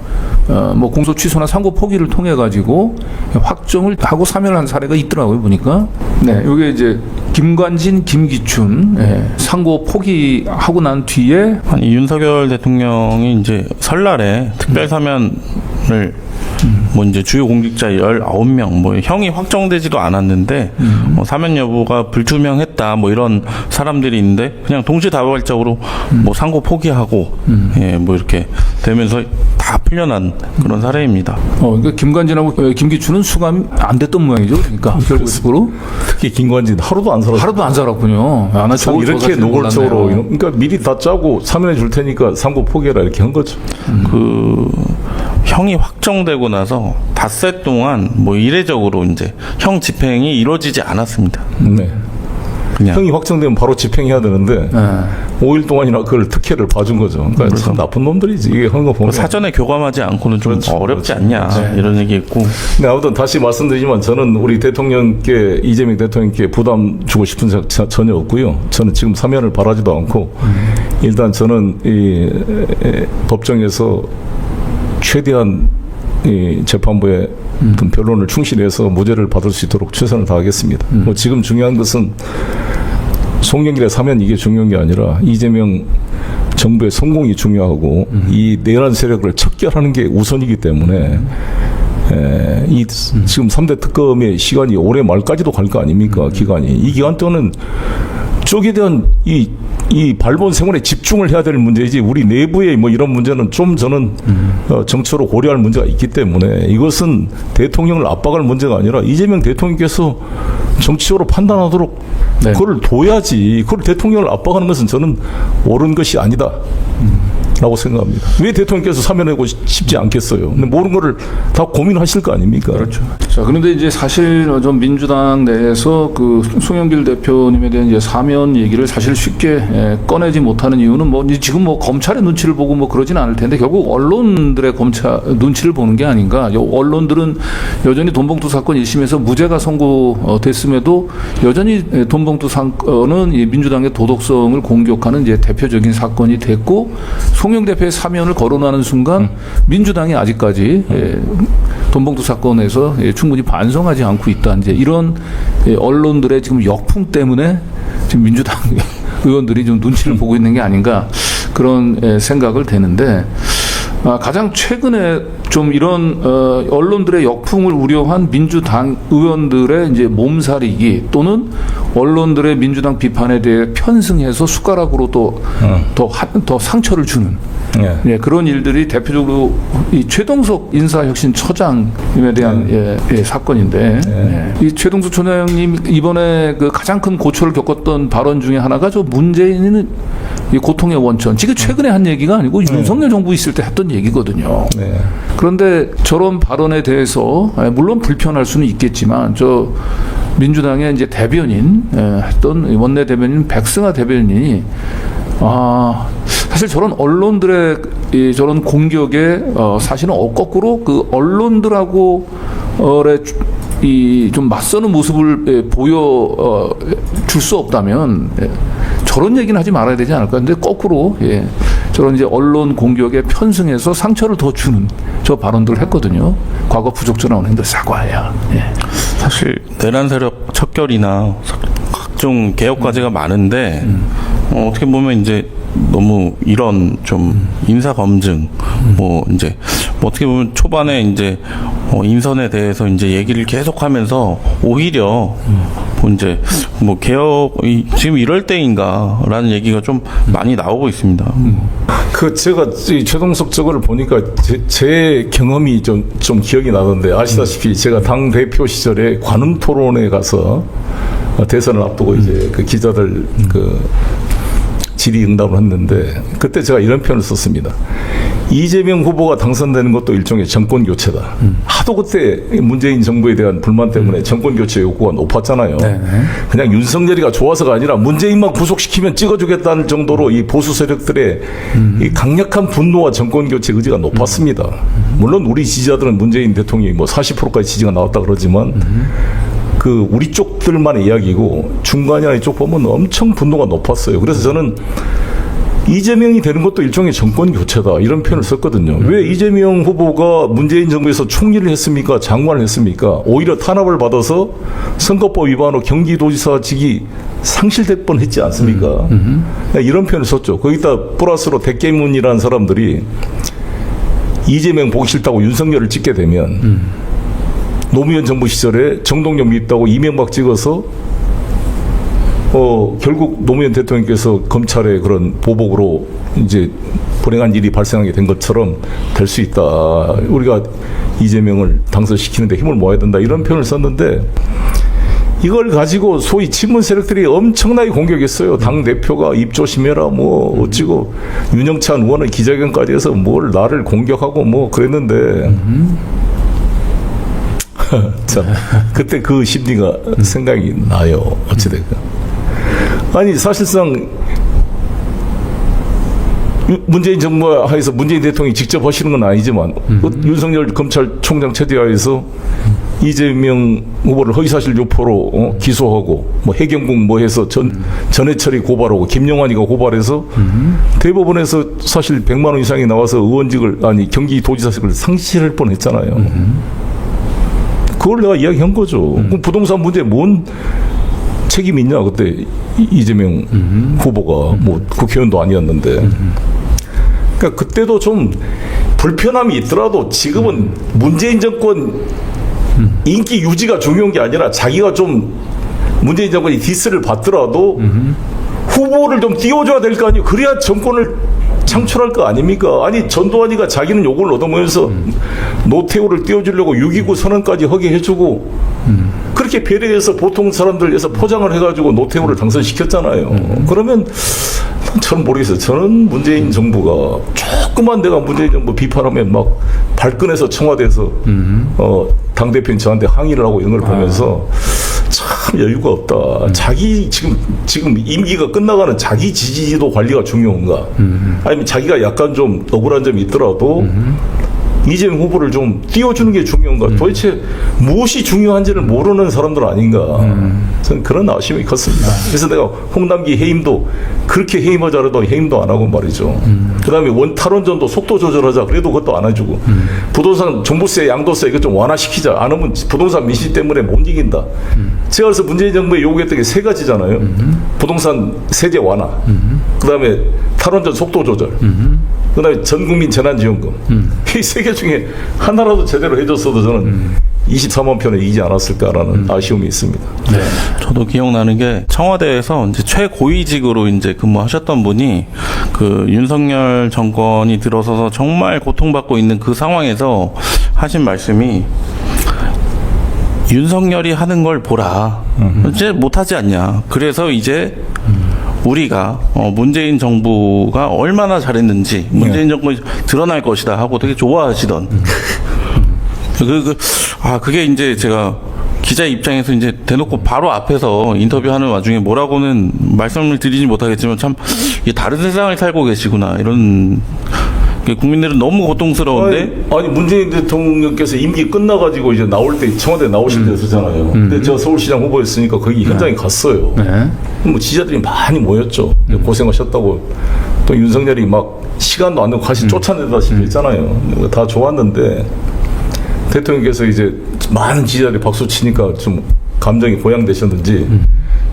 뭐 공소 취소나 상고 포기를 통해 가지고 확정을 하고 사면을 한 사례가 있더라고요 보니까. 네, 이게 이제 김관진, 김기춘 상고 포기하고 난 뒤에 아니 윤석열 대통령이 이제 설날에 특별 사면을 뭐 이제 주요 공직자 19명 뭐 형이 확정되지도 않았는데 뭐 사면 여부가 불투명했다 뭐 이런 사람들이 있는데 그냥 동시다발적으로 뭐 상고 포기하고 뭐 이렇게 되면서 다 풀려난 그런 사례입니다. 그러니까 김관진하고 김기춘은 수감이 안 됐던 모양이죠. 그러니까 결국으로 특히 김관진 하루도 안 살았군요. 참 이렇게 노골적으로 그러니까 미리 다 짜고 사면해 줄 테니까 상고 포기해라 이렇게 한 거죠. 그 형이 확정되고 나서 닷새 동안 뭐 이례적으로 이제 형 집행이 이루어지지 않았습니다. 네. 그냥 형이 확정되면 바로 집행해야 되는데 5일 동안이나 그걸 특혜를 봐준 거죠. 그러니까 참 나쁜 놈들이지 이게 하는 거 보면. 사전에 교감하지 않고는 좀 그렇죠. 어렵지 않냐 이런 얘기 있고. 네, 아무튼 다시 말씀드리지만 저는 우리 대통령께 이재명 대통령께 부담 주고 싶은 생각 전혀 없고요. 저는 지금 사면을 바라지도 않고 일단 저는 이 법정에서 최대한 이 재판부의 어떤 변론을 충실해서 무죄를 받을 수 있도록 최선을 다하겠습니다. 뭐 지금 중요한 것은 송영길의 사면 이게 중요한 게 아니라 이재명 정부의 성공이 중요하고 이 내란 세력을 척결하는 게 우선이기 때문에 이 지금 3대 특검의 시간이 올해 말까지도 갈 거 아닙니까? 기간이. 이 기간 동안은 쪽에 대한 이 발본 생활에 집중을 해야 될 문제이지 우리 내부의 뭐 이런 문제는 좀 저는 정치로 고려할 문제가 있기 때문에 이것은 대통령을 압박할 문제가 아니라 이재명 대통령께서 정치적으로 판단하도록 그걸 둬야지. 그걸 대통령을 압박하는 것은 저는 옳은 것이 아니다. 라고 생각합니다. 왜 대통령께서 사면하고 싶지 않겠어요? 근데 모든 거를 다 고민하실 거 아닙니까? 그렇죠. 자, 그런데 이제 사실 좀 민주당 내에서 그 송영길 대표님에 대한 이제 사면 얘기를 사실 쉽게 꺼내지 못하는 이유는 뭐 지금 뭐 검찰의 눈치를 보고 뭐 그러진 않을 텐데 결국 언론들의 검찰 눈치를 보는 게 아닌가. 언론들은 여전히 돈봉투 사건 1심에서 무죄가 선고됐음에도 여전히 돈봉투 사건은 이 민주당의 도덕성을 공격하는 이제 대표적인 사건이 됐고 송영 대표의 사면을 거론하는 순간 민주당이 아직까지 돈봉투 사건에서 충분히 반성하지 않고 있다. 이제 이런 언론들의 지금 역풍 때문에 지금 민주당 의원들이 좀 눈치를 보고 있는 게 아닌가 그런 생각을 되는데 가장 최근에 좀 이런 언론들의 역풍을 우려한 민주당 의원들의 이제 몸살이기 또는 언론들의 민주당 비판에 대해 편승해서 숟가락으로 또 더 상처를 주는 그런 일들이 대표적으로 이 최동석 인사혁신처장님에 대한 사건인데 이 최동석 처장님 이번에 그 가장 큰 고초를 겪었던 발언 중에 하나가 저 문재인은 이 고통의 원천. 지금 최근에 한 얘기가 아니고 윤석열 정부 있을 때 했던 얘기거든요. 그런데 저런 발언에 대해서 물론 불편할 수는 있겠지만 저 민주당의 이제 대변인 했던 원내 대변인 백승하 대변인이 사실 저런 언론들의 저런 공격에 사실은 거꾸로 그 언론들하고 이 좀 맞서는 모습을 보여 줄 수 없다면 저런 얘기는 하지 말아야 되지 않을까. 근데 거꾸로 저런 이제 언론 공격에 편승해서 상처를 더 주는 저 발언들을 했거든요. 과거 부적절한 행동 사과해야. 사실 내란 세력 척결이나 각종 개혁 과제가 많은데 어떻게 보면 이제 너무 이런 좀 인사 검증 뭐 이제 뭐 어떻게 보면 초반에 이제 인선에 대해서 이제 얘기를 계속하면서 오히려 뭐 이제 뭐 개혁이 지금 이럴 때인가라는 얘기가 좀 많이 나오고 있습니다. 그 제가 이 최동석 저거를 보니까 제 경험이 좀 기억이 나던데 아시다시피 제가 당 대표 시절에 관훈 토론에 가서 대선을 앞두고 이제 그 기자들 그 질의응답을 했는데 그때 제가 이런 표현을 썼습니다. 이재명 후보가 당선되는 것도 일종의 정권 교체다. 하도 그때 문재인 정부에 대한 불만 때문에 정권 교체 요구가 높았잖아요. 그냥 윤석열이가 좋아서가 아니라 문재인만 구속시키면 찍어주겠다는 정도로 이 보수 세력들의 이 강력한 분노와 정권 교체 의지가 높았습니다. 물론 우리 지지자들은 문재인 대통령이 뭐 40%까지 지지가 나왔다 그러지만 그 우리 쪽들만의 이야기고 중간이나 이쪽 보면 엄청 분노가 높았어요. 그래서 저는 이재명이 되는 것도 일종의 정권 교체다 이런 표현을 썼거든요. 왜 이재명 후보가 문재인 정부에서 총리를 했습니까? 장관을 했습니까? 오히려 탄압을 받아서 선거법 위반으로 경기도지사직이 상실될 뻔했지 않습니까? 이런 표현을 썼죠. 거기다 플러스로 대깨문이라는 사람들이 이재명 보기 싫다고 윤석열을 찍게 되면 노무현 정부 시절에 정동영 믿다고 이명박 찍어서 결국 노무현 대통령께서 검찰의 그런 보복으로 이제 불행한 일이 발생하게 된 것처럼 될 수 있다. 우리가 이재명을 당선시키는데 힘을 모아야 된다. 이런 표현을 썼는데 이걸 가지고 소위 친문 세력들이 엄청나게 공격했어요. 당 대표가 입 조심해라 뭐 어찌고 윤영찬 의원은 기자회견까지 해서 뭘 나를 공격하고 뭐 그랬는데 자, 그때 그 심리가 생각이 나요. 어찌됐건. 아니, 사실상 문재인 정부 하에서 문재인 대통령이 직접 하시는 건 아니지만 윤석열 검찰총장 체제하에서 이재명 후보를 허위사실 유포로 기소하고 뭐 해경국 뭐 해서 전해철이 고발하고 김영환이가 고발해서 대법원에서 사실 100만 원 이상이 나와서 의원직을 경기도지사직을 상실할 뻔했잖아요. 그걸 내가 이야기한 거죠. 그럼 부동산 문제에 뭔 책임이 있냐 그때 이재명 후보가 뭐 국회의원도 아니었는데. 그러니까 그때도 좀 불편함이 있더라도 지금은 문재인 정권 인기 유지가 중요한 게 아니라 자기가 좀 문재인 정권이 디스를 받더라도 후보를 좀 띄워줘야 될 거 아니에요. 그래야 정권을 창출할 거 아닙니까? 아니 전두환이가 자기는 요걸 얻어모여서 노태우를 띄워주려고 6.29 선언까지 하게 해주고 그렇게 배려해서 보통 사람들에서 포장을 해가지고 노태우를 당선시켰잖아요. 그러면 저는 모르겠어요. 저는 문재인 정부가 조금만 내가 문재인 정부 비판하면 막 발끈해서 청와대에서 당대표인 저한테 항의를 하고 이런 걸 보면서 참 여유가 없다. 자기 지금 임기가 끝나가는 자기 지지도 관리가 중요한가? 아니면 자기가 약간 좀 억울한 점이 있더라도 이재명 후보를 좀 띄워주는 게 중요한가? 도대체 무엇이 중요한지를 모르는 사람들 아닌가? 저는 그런 아쉬움이 컸습니다. 그래서 내가 홍남기 해임도 그렇게 해임하자 그래도 해임도 안 하고 말이죠. 그다음에 탈원전도 속도 조절하자 그래도 그것도 안 해주고 부동산 종부세 양도세 이거 좀 완화시키자 안 하면 부동산 민심 때문에 못 이긴다. 제가 그래서 문재인 정부에 요구했던 게 세 가지잖아요. 부동산 세제 완화, 그다음에 탈원전 속도 조절, 그다음에 전국민 재난지원금. 이 세 개 중에 하나라도 제대로 해줬어도 저는 24만 표는 이기지 않았을까라는 아쉬움이 있습니다. 네. 저도 기억나는 게 청와대에서 이제 최고위직으로 이제 근무하셨던 분이 그 윤석열 정권이 들어서서 정말 고통받고 있는 그 상황에서 하신 말씀이 윤석열이 하는 걸 보라. 이제 못하지 않냐. 그래서 이제 우리가 문재인 정부가 얼마나 잘했는지 문재인 정권이 드러날 것이다 하고 되게 좋아하시던 그게 이제 제가 기자 입장에서 이제 대놓고 바로 앞에서 인터뷰하는 와중에 뭐라고는 말씀을 드리지 못하겠지만 참 이게 다른 세상을 살고 계시구나 이런 국민들은 너무 고통스러운데 아니 문재인 대통령께서 임기 끝나가지고 이제 나올 때 청와대 나오실 때였잖아요. 근데 제가 서울시장 후보였으니까 거기 현장에 갔어요. 뭐 지지자들이 많이 모였죠. 고생하셨다고 또 윤석열이 막 시간도 안 되고 같이 쫓아내다시피 했잖아요. 다 좋았는데 대통령께서 이제 많은 지지자들이 박수 치니까 좀 감정이 고양되셨는지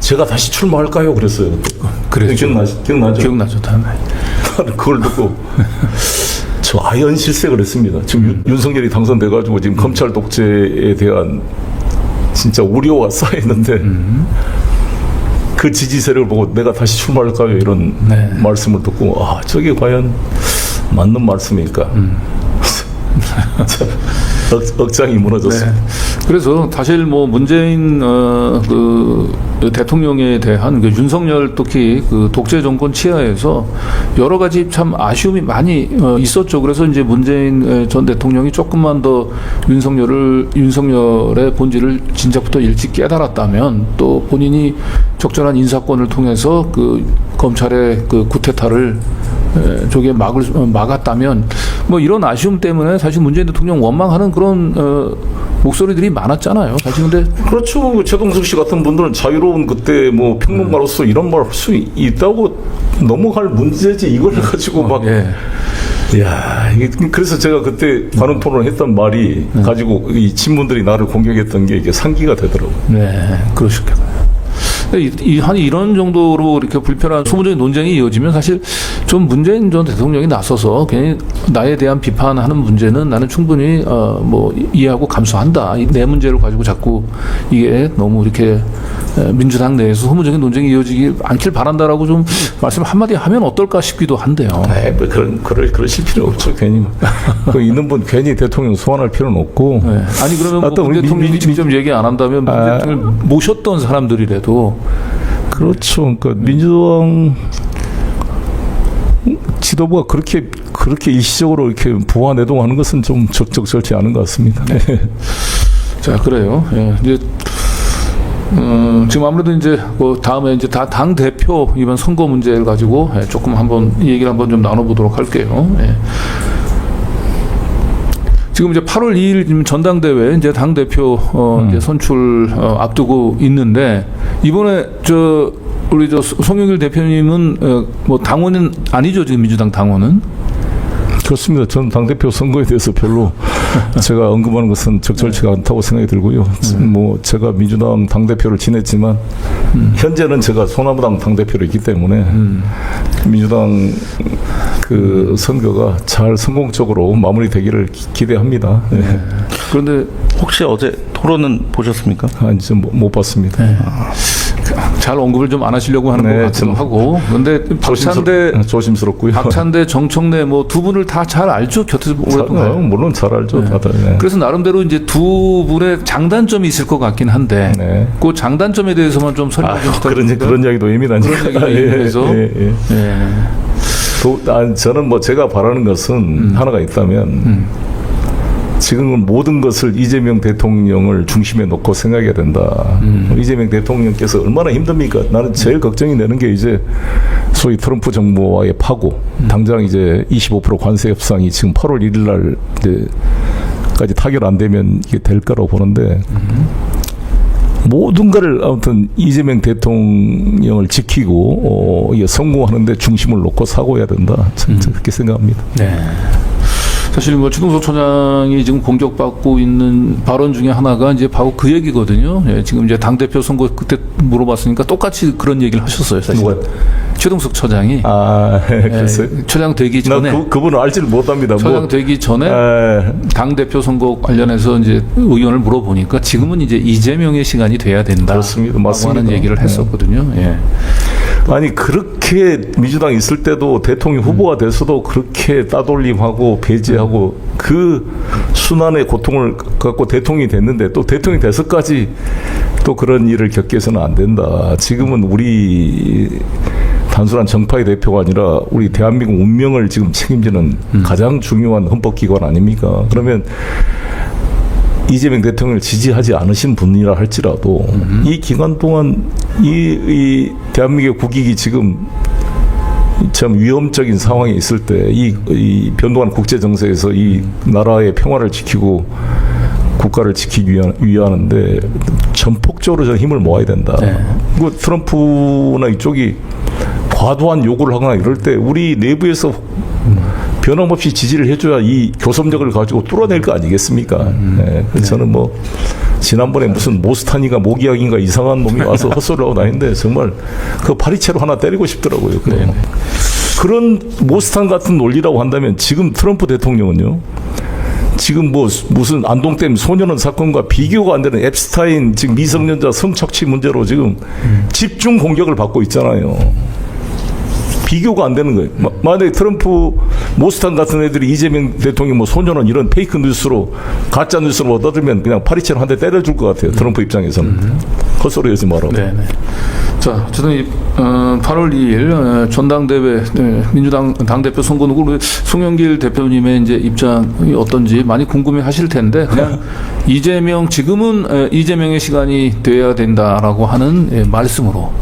제가 다시 출마할까요? 그랬어요. 그랬죠. 기억나죠? 기억나죠. 나는 그걸 듣고 저 아연 실색을 했습니다. 지금 윤석열이 당선돼가지고 지금 검찰 독재에 대한 진짜 우려가 쌓였는데 그 지지 세력을 보고 내가 다시 출마할까요? 이런 말씀을 듣고 저게 과연 맞는 말씀일까? 억장이 무너졌습니다. 그래서 사실 뭐 문재인 그 대통령에 대한 그 윤석열 특히 그 독재 정권 치하에서 여러 가지 참 아쉬움이 많이 있었죠. 그래서 이제 문재인 전 대통령이 조금만 더 윤석열의 본질을 진작부터 일찍 깨달았다면 또 본인이 적절한 인사권을 통해서 그 검찰의 그 구태타를 저게 막았다면 뭐 이런 아쉬움 때문에 사실 문재인 대통령 원망하는 그런 목소리들이 많았잖아요. 사실 근데 그렇죠. 최동석 씨 같은 분들은 자유로운 그때 뭐 평론가로서 이런 말 할 수 있다고 넘어갈 문제지 이걸 가지고 막. 야, 그래서 제가 그때 관훈 토론을 했던 말이 가지고 이 친분들이 나를 공격했던 게 이게 상기가 되더라고요. 네, 그러셨겠네요. 한 이런 정도로 이렇게 불편한 소모적인 논쟁이 이어지면 사실 좀 문재인 전 대통령이 나서서 괜히 나에 대한 비판하는 문제는 나는 충분히 뭐 이해하고 감수한다. 내 문제를 가지고 자꾸 이게 너무 이렇게 민주당 내에서 소모적인 논쟁이 이어지기 않길 바란다라고 좀 말씀 한마디 하면 어떨까 싶기도 한데요. 뭐 그러실 필요 없죠. 괜히 그 있는 분 괜히 대통령 소환할 필요는 없고. 네. 아니 그러면 뭐 문 대통령이 직접 얘기 안 한다면 문 대통령을 모셨던 사람들이라도 그렇죠. 그러니까 민주당 지도부가 그렇게 일시적으로 이렇게 부하 내동하는 것은 좀 적절치 않은 것 같습니다. 네. 자, 그래요. 예, 이제 지금 아무래도 이제 그 다음에 이제 당 대표 이번 선거 문제를 가지고 조금 한번 이 얘기를 한번 좀 나눠보도록 할게요. 예. 지금 이제 8월 2일 전당대회 이제 당 대표 이제 선출 앞두고 있는데 이번에 우리 송영길 대표님은 뭐 당원은 아니죠, 지금 민주당 당원은? 그렇습니다. 저는 당대표 선거에 대해서 별로 제가 언급하는 것은 적절치가 않다고 생각이 들고요. 뭐 제가 민주당 당대표를 지냈지만 현재는 제가 소나무당 당대표로 있기 때문에 민주당 그 선거가 잘 성공적으로 마무리되기를 기대합니다. 네. 그런데 혹시 어제 토론은 보셨습니까? 아니, 좀 못 봤습니다. 네. 잘 언급을 좀 안 하시려고 하는 것 같기도 하고. 그런데 조심스럽고요. 박찬대, 정청래 뭐 두 분을 다 잘 알죠? 곁에서 오랫동안. 물론 잘 알죠. 다들. 네. 그래서 나름대로 이제 두 분의 장단점이 있을 것 같긴 한데 네. 그 장단점에 대해서만 좀 설명 좀 부탁드립니다. 그런 이야기도 예민하니까. 그런 얘기도 예민해서. 저는 뭐 제가 바라는 것은 하나가 있다면 지금은 모든 것을 이재명 대통령을 중심에 놓고 생각해야 된다. 이재명 대통령께서 얼마나 힘듭니까? 나는 제일 걱정이 되는 게 이제 소위 트럼프 정부와의 파고, 당장 이제 25% 관세 협상이 지금 8월 1일 날 이제까지 타결 안 되면 이게 될 거라고 보는데 모든 거를 아무튼 이재명 대통령을 지키고 이게 성공하는데 중심을 놓고 사고해야 된다. 저는 그렇게 생각합니다. 네. 사실 뭐 최동석 처장이 지금 공격받고 있는 발언 중에 하나가 이제 바로 그 얘기거든요. 예, 지금 이제 당대표 선거 그때 물어봤으니까 똑같이 그런 얘기를 하셨어요. 사실. 누가? 최동석 처장이. 글쎄요. 처장 되기 전에. 그분은 알지를 못합니다. 처장 되기 전에 당대표 선거 관련해서 이제 의원을 물어보니까 지금은 이제 이재명의 시간이 돼야 된다. 그렇습니다. 맞습니다. 하는 얘기를 했었거든요. 예. 아니 그렇게 민주당 있을 때도 대통령 후보가 돼서도 그렇게 따돌림하고 배제하고 그 순환의 고통을 갖고 대통령이 됐는데 또 대통령이 돼서까지 또 그런 일을 겪게 해서는 안 된다. 지금은 우리 단순한 정파의 대표가 아니라 우리 대한민국 운명을 지금 책임지는 가장 중요한 헌법기관 아닙니까? 그러면 이재명 대통령을 지지하지 않으신 분이라 할지라도 이 기간 동안 이 대한민국의 국익이 지금 참 위험적인 상황에 있을 때 이 변동한 국제 정세에서 이 나라의 평화를 지키고 국가를 지키기 위하는데 전폭적으로 저는 힘을 모아야 된다. 네. 그 트럼프나 이쪽이 과도한 요구를 하거나 이럴 때 우리 내부에서 변함없이 지지를 해줘야 이 교섭력을 가지고 뚫어낼 거 아니겠습니까? 네. 그래서 저는 뭐 지난번에 무슨 모스탄이가 모기약인가 이상한 놈이 와서 헛소리를 하고 다니는데 정말 그 파리채로 하나 때리고 싶더라고요. 그런 모스탄 같은 논리라고 한다면 지금 트럼프 대통령은요. 지금 뭐 무슨 안동댐 소년원 사건과 비교가 안 되는 앱스타인 지금 미성년자 성착취 문제로 지금 집중 공격을 받고 있잖아요. 비교가 안 되는 거예요. 만약에 트럼프 모스탄 같은 애들이 이재명 대통령 뭐 소년원 이런 페이크 뉴스로 가짜 뉴스로 얻어들면 그냥 파리채로 한 대 때려줄 것 같아요. 트럼프 입장에서는. 헛소리 하지 말라고. 네. 자, 어쨌든 8월 2일 전당대회 민주당 당대표 선거 누구 송영길 대표님의 이제 입장이 어떤지 많이 궁금해하실 텐데 그냥 이재명 지금은 이재명의 시간이 돼야 된다라고 하는 말씀으로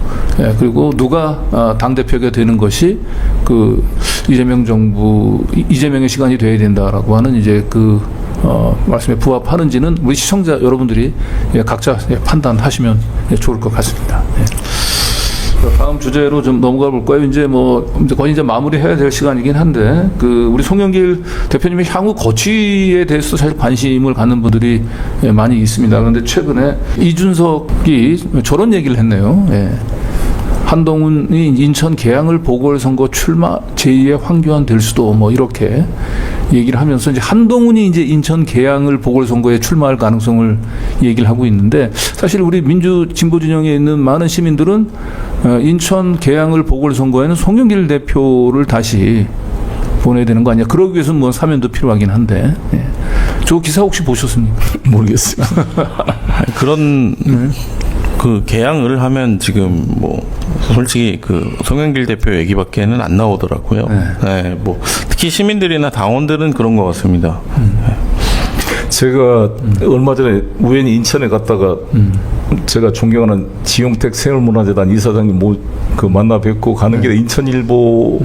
그리고 누가 당대표가 되는 것이 그 이재명 정부 이재명의 시간이 돼야 된다라고 하는 이제 그 말씀에 부합하는지는 우리 시청자 여러분들이 각자 판단하시면 좋을 것 같습니다. 다음 주제로 좀 넘어가 볼까요? 이제 거의 이제 마무리해야 될 시간이긴 한데, 우리 송영길 대표님의 향후 거취에 대해서 사실 관심을 갖는 분들이 많이 있습니다. 그런데 최근에 이준석이 저런 얘기를 했네요. 한동훈이 인천 계양을 보궐선거 출마 제2의 황교안 될 수도 이렇게 얘기를 하면서 이제 한동훈이 이제 인천 계양을 보궐선거에 출마할 가능성을 얘기를 하고 있는데 사실 우리 민주 진보 진영에 있는 많은 시민들은 인천 계양을 보궐선거에는 송영길 대표를 다시 보내야 되는 거 아니야? 그러기 위해서는 사면도 필요하긴 한데 저 기사 혹시 보셨습니까? 모르겠어요. 그런 그 개항을 하면 지금 솔직히 그 송영길 대표 얘기밖에는 안 나오더라고요. 특히 시민들이나 당원들은 그런 것 같습니다. 제가 얼마 전에 우연히 인천에 갔다가 제가 존경하는 지용택 생활문화재단 이사장님 만나 뵙고 가는 길에 인천일보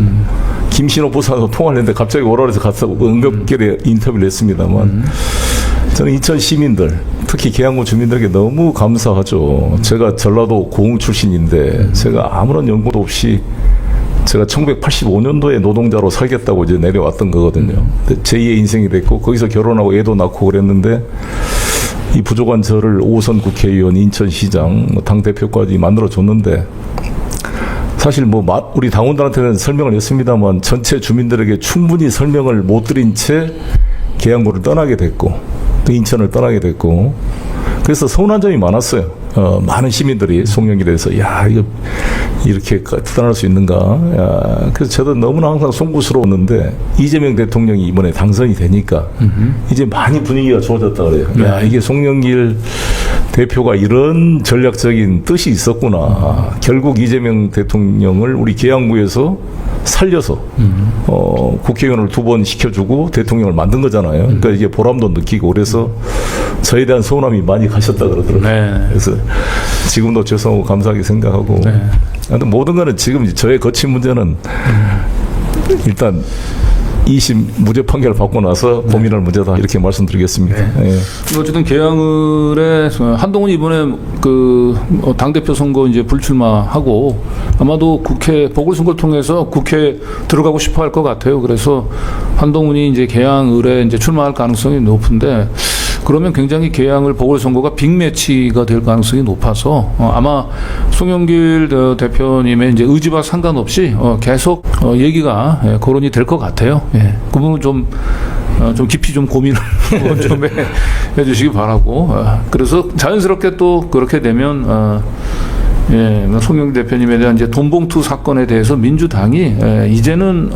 김신호 부사도 통화를 했는데 갑자기 오라 그래서 갔다고 응급결에 인터뷰를 했습니다만 저는 인천 시민들 특히 계양구 주민들에게 너무 감사하죠. 제가 전라도 고흥 출신인데 제가 아무런 연고도 없이 제가 1985년도에 노동자로 살겠다고 이제 내려왔던 거거든요. 제2의 인생이 됐고 거기서 결혼하고 애도 낳고 그랬는데 이 부족한 저를 5선 국회의원, 인천시장, 당대표까지 만들어줬는데 사실 우리 당원들한테는 설명을 했습니다만 전체 주민들에게 충분히 설명을 못 드린 채 계양구를 떠나게 됐고 또 인천을 떠나게 됐고 그래서 서운한 점이 많았어요. 많은 시민들이 송영길에 대해서 야 이거 이렇게 투단할 수 있는가. 야, 그래서 저도 너무나 항상 송구스러웠는데 이재명 대통령이 이번에 당선이 되니까 이제 많이 분위기가 좋아졌다 그래요. 야 이게 송영길 대표가 이런 전략적인 뜻이 있었구나. 결국 이재명 대통령을 우리 계양구에서 살려서 국회의원을 2번 시켜주고 대통령을 만든 거잖아요. 그러니까 이게 보람도 느끼고 그래서 저에 대한 서운함이 많이 가셨다 그러더라고요. 네. 그래서 지금도 죄송하고 감사하게 생각하고 하여튼 모든 거는 지금 저의 거친 문제는 일단 2심 무죄 판결을 받고 나서 고민할 문제다 이렇게 말씀드리겠습니다. 예. 어쨌든 계양을에 한동훈이 이번에 그 당대표 선거 이제 불출마하고 아마도 국회 보궐선거를 통해서 국회에 들어가고 싶어 할 것 같아요. 그래서 한동훈이 이제 계양을에 이제 출마할 가능성이 높은데 그러면 굉장히 계양을 보궐선거가 빅매치가 될 가능성이 높아서 아마 송영길 대표님의 이제 의지와 상관없이 계속 얘기가 거론이 될 것 같아요. 예. 그 부분은 좀 깊이 좀 고민을 좀 해주시기 바라고. 그래서 자연스럽게 또 그렇게 되면 예, 송영길 대표님에 대한 이제 돈봉투 사건에 대해서 민주당이 이제는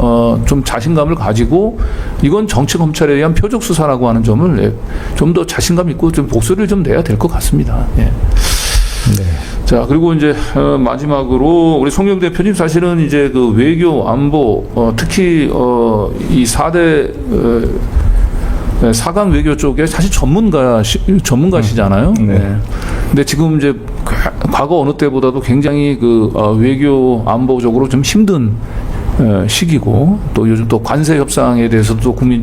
좀 자신감을 가지고 이건 정치 검찰에 대한 표적 수사라고 하는 점을 좀 더 자신감 있고 좀 목소리를 좀 내야 될 것 같습니다. 예. 네. 자, 그리고 이제 마지막으로 우리 송영길 대표님 사실은 이제 그 외교 안보 특히 이 4대 4강 외교 쪽에 사실 전문가시잖아요. 네. 근데 지금 이제 과거 어느 때보다도 굉장히 그 외교 안보적으로 좀 힘든 시기고 또 요즘 또 관세 협상에 대해서도 국민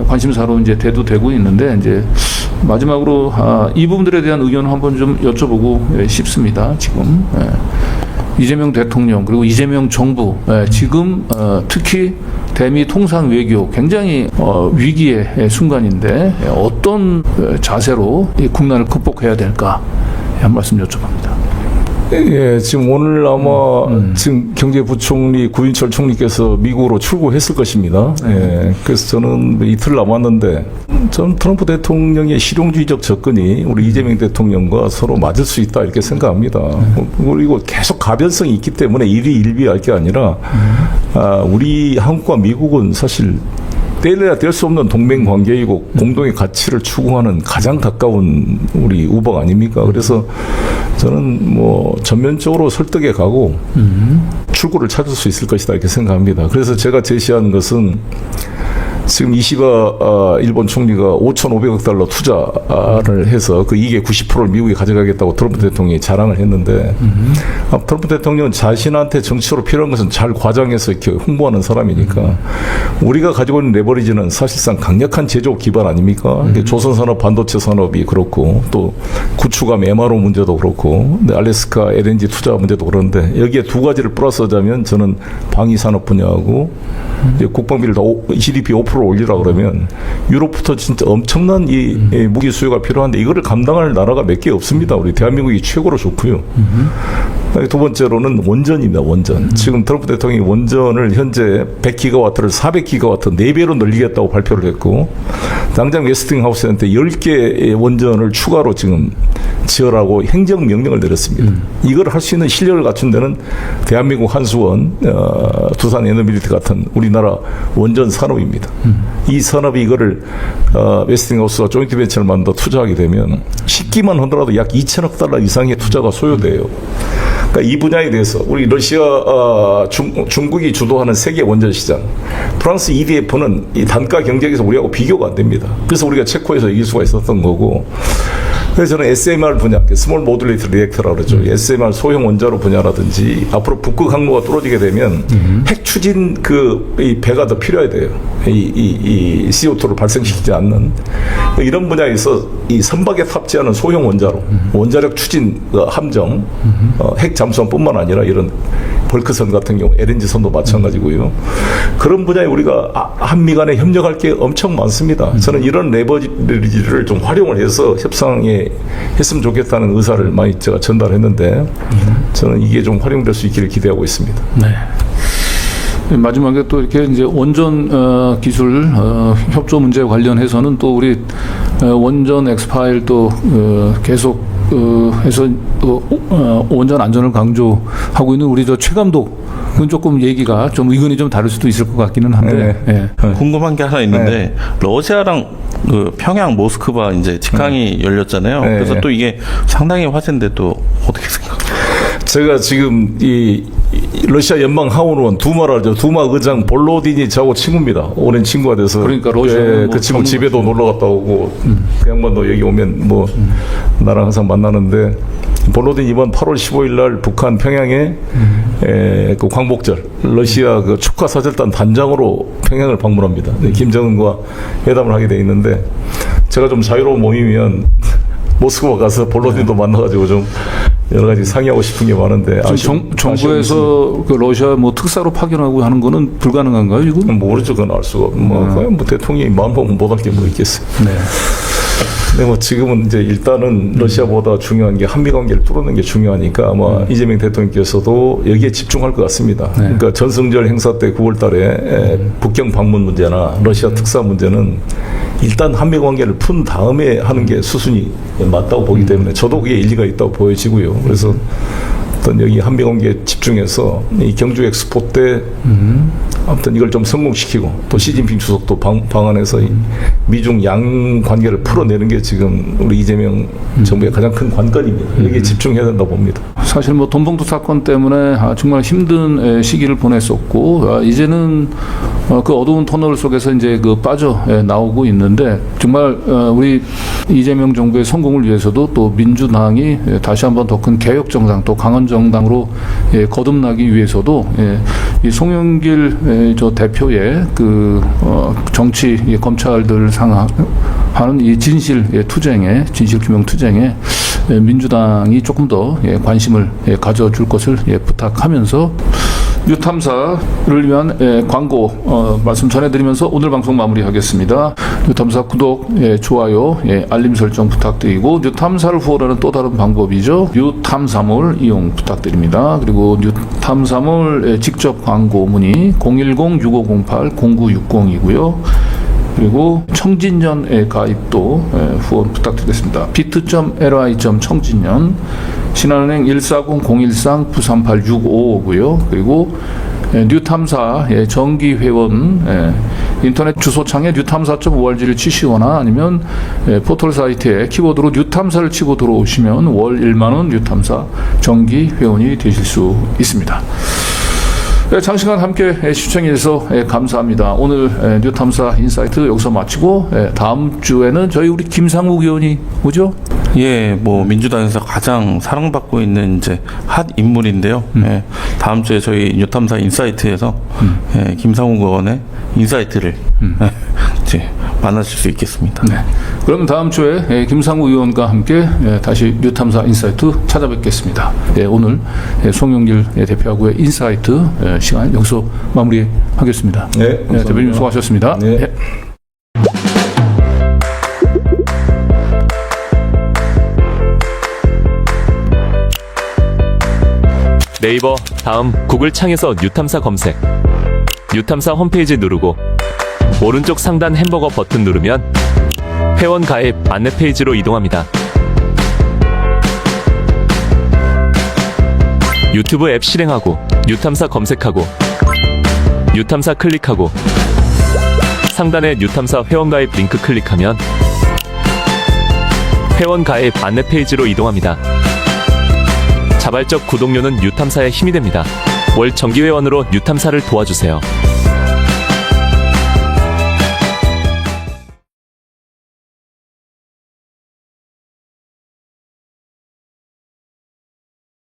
관심사로 이제 대두되고 있는데 이제 마지막으로 이 부분들에 대한 의견을 한번 좀 여쭤보고 싶습니다. 지금 이재명 대통령 그리고 이재명 정부 지금 특히 대미 통상 외교 굉장히 위기의 순간인데 어떤 자세로 이 국난을 극복해야 될까 한 말씀 여쭤봅니다. 예, 지금 오늘 아마 지금 경제부총리 구인철 총리께서 미국으로 출국했을 것입니다. 예, 그래서 저는 이틀 남았는데 저는 트럼프 대통령의 실용주의적 접근이 우리 이재명 대통령과 서로 맞을 수 있다 이렇게 생각합니다. 그리고 계속 가변성이 있기 때문에 일희일비할 게 아니라 우리 한국과 미국은 사실 떼려야 뗄 수 없는 동맹 관계이고 공동의 가치를 추구하는 가장 가까운 우리 우방 아닙니까? 그래서 저는 뭐 전면적으로 설득해 가고 출구를 찾을 수 있을 것이다 이렇게 생각합니다. 그래서 제가 제시한 것은 지금 이시바 일본 총리가 5,500억 달러 투자를 해서 그 이익의 90%를 미국이 가져가겠다고 트럼프 대통령이 자랑을 했는데 트럼프 대통령은 자신한테 정치적으로 필요한 것은 잘 과장해서 이렇게 홍보하는 사람이니까 우리가 가지고 있는 레버리지는 사실상 강력한 제조업 기반 아닙니까? 조선산업 반도체 산업이 그렇고 또 구축함 MRO 문제도 그렇고 알래스카 LNG 투자 문제도 그런데 여기에 두 가지를 플러스하자면 저는 방위산업 분야하고 이제 국방비를 다 GDP 5% 올리라 그러면 유럽부터 진짜 엄청난 이 무기 수요가 필요한데 이거를 감당할 나라가 몇 개 없습니다. 우리 대한민국이 최고로 좋고요. 두 번째로는 원전입니다. 원전. 지금 트럼프 대통령이 원전을 현재 100기가와트를 400기가와트 4배로 늘리겠다고 발표를 했고 당장 웨스팅하우스한테 10개의 원전을 추가로 지금 지으라고 행정명령을 내렸습니다. 이걸 할 수 있는 실력을 갖춘 데는 대한민국 한수원, 두산 에너빌리티 같은 우리나라 원전 산업입니다. 이 산업이 이거를 웨스팅하우스와 조인트 벤처를 만들어 투자하게 되면 식기만 하더라도 약 2천억 달러 이상의 투자가 소요돼요. 그러니까 이 분야에 대해서 우리 러시아, 중국이 주도하는 세계 원전 시장, 프랑스 EDF는 이 단가 경쟁에서 우리하고 비교가 안 됩니다. 그래서 우리가 체코에서 이길 수가 있었던 거고. 그래서 저는 SMR 분야, 스몰 모듈레이터 리액터라고 그러죠. SMR 소형 원자로 분야라든지 앞으로 북극 항로가 뚫어지게 되면 핵 추진 이 배가 더 필요해야 돼요. 이 CO2를 발생시키지 않는 이런 분야에서 이 선박에 탑재하는 소형 원자로 원자력 추진 함정, 핵 잠수함뿐만 아니라 이런 벌크선 같은 경우 LNG선도 마찬가지고요. 그런 분야에 우리가 한미 간에 협력할 게 엄청 많습니다. 저는 이런 레버리지를 좀 활용을 해서 협상에 했으면 좋겠다는 의사를 많이 제가 전달했는데 저는 이게 좀 활용될 수 있기를 기대하고 있습니다. 네. 마지막에 또 이렇게 이제 원전 기술 협조 문제 관련해서는 또 우리 원전 엑스파일 또 계속 해서 원전 안전을 강조하고 있는 우리 저 최 감독 그건 조금 얘기가 좀 의견이 좀 다를 수도 있을 것 같기는 한데 궁금한 게 하나 있는데 러시아랑 그 평양 모스크바 이제 직항이 열렸잖아요. 그래서 또 이게 상당히 화제인데 또 어떻게 생각하세요? 제가 지금 이 러시아 연방 하원의원 두마라죠. 두마 의장 볼로딘이 저하고 친구입니다. 오랜 친구가 돼서. 그러니까 러시아 그 친구 집에도 놀러 갔다 오고 그 양반도 여기 오면 뭐 나랑 항상 만나는데 볼로딘 이번 8월 15일 날 북한 평양에 그 광복절 러시아 그 축하 사절단 단장으로 평양을 방문합니다. 김정은과 회담을 하게 돼 있는데 제가 좀 자유로운 몸이면 모스크바 가서 볼로딘도 만나가지고 좀 여러 가지 상의하고 싶은 게 많은데 정부에서 그 러시아 뭐 특사로 파견하고 하는 거는 불가능한가요, 지금? 모르죠, 그건 알 수가. 뭐 대통령이 마음 먹으면 못할 게 뭐 있겠어요. 네. 근데 뭐 지금은 이제 일단은 러시아보다 중요한 게 한미 관계를 뚫어내는 게 중요하니까 아마 이재명 대통령께서도 여기에 집중할 것 같습니다. 그러니까 전승절 행사 때 9월달에 북경 방문 문제나 러시아 특사 문제는 일단 한미 관계를 푼 다음에 하는 게 수순이 맞다고 보기 때문에 저도 그게 일리가 있다고 보여지고요. 그래서 어떤 여기 한미 관계에 집중해서 이 경주 엑스포 때 아무튼 이걸 좀 성공시키고 또 시진핑 주석도 방한해서 이 미중 양 관계를 풀어내는 게 지금 우리 이재명 정부의 가장 큰 관건입니다. 여기에 집중해야 된다고 봅니다. 사실 뭐 돈봉투 사건 때문에 정말 힘든 시기를 보냈었고 이제는 그 어두운 터널 속에서 이제 그 빠져 나오고 있는데 정말 우리 이재명 정부의 성공을 위해서도 또 민주당이 다시 한번 더 큰 개혁 정당 또 강한 정당으로 거듭나기 위해서도 이 송영길 저 대표의 그 정치 검찰들 상하는 이 진실 투쟁에 진실 규명 투쟁에 민주당이 조금 더 관심을 가져줄 것을 부탁하면서 뉴탐사를 위한 광고 말씀 전해드리면서 오늘 방송 마무리하겠습니다. 뉴탐사 구독, 좋아요, 알림 설정 부탁드리고 뉴탐사를 후원하는 또 다른 방법이죠. 뉴탐사몰 이용 부탁드립니다. 그리고 뉴탐사몰 직접 광고 문의 010-6508-0960이고요. 그리고 청진년의 가입도 후원 부탁드리겠습니다. 비트.ly.청진년 신한은행 140-013-938-655고요. 그리고 뉴탐사 정기회원 인터넷 주소창에 뉴탐사.org를 치시거나 아니면 포털 사이트에 키워드로 뉴탐사를 치고 들어오시면 월 1만 원 뉴탐사 정기회원이 되실 수 있습니다. 장시간 함께 시청해 주셔서 감사합니다. 오늘 뉴탐사 인사이트 여기서 마치고 다음 주에는 저희 우리 김상욱 의원이 오죠? 예, 뭐 민주당에서 가장 사랑받고 있는 이제 핫 인물인데요. 다음 주에 저희 뉴탐사 인사이트에서 김상욱 의원의 인사이트를 이제 만나실 수 있겠습니다. 네. 그럼 다음 주에 김상욱 의원과 함께 다시 뉴탐사 인사이트 찾아뵙겠습니다. 오늘 송영길 대표하고의 인사이트 시간 여기서 마무리하겠습니다. 네, 대표님 수고하셨습니다. 네. 네. 네이버 다음 구글 창에서 뉴탐사 검색 뉴탐사 홈페이지 누르고 오른쪽 상단 햄버거 버튼 누르면 회원 가입 안내 페이지로 이동합니다. 유튜브 앱 실행하고 뉴탐사 검색하고 뉴탐사 클릭하고 상단에 뉴탐사 회원 가입 링크 클릭하면 회원 가입 안내 페이지로 이동합니다. 자발적 구독료는 뉴탐사의 힘이 됩니다. 월 정기회원으로 뉴탐사를 도와주세요.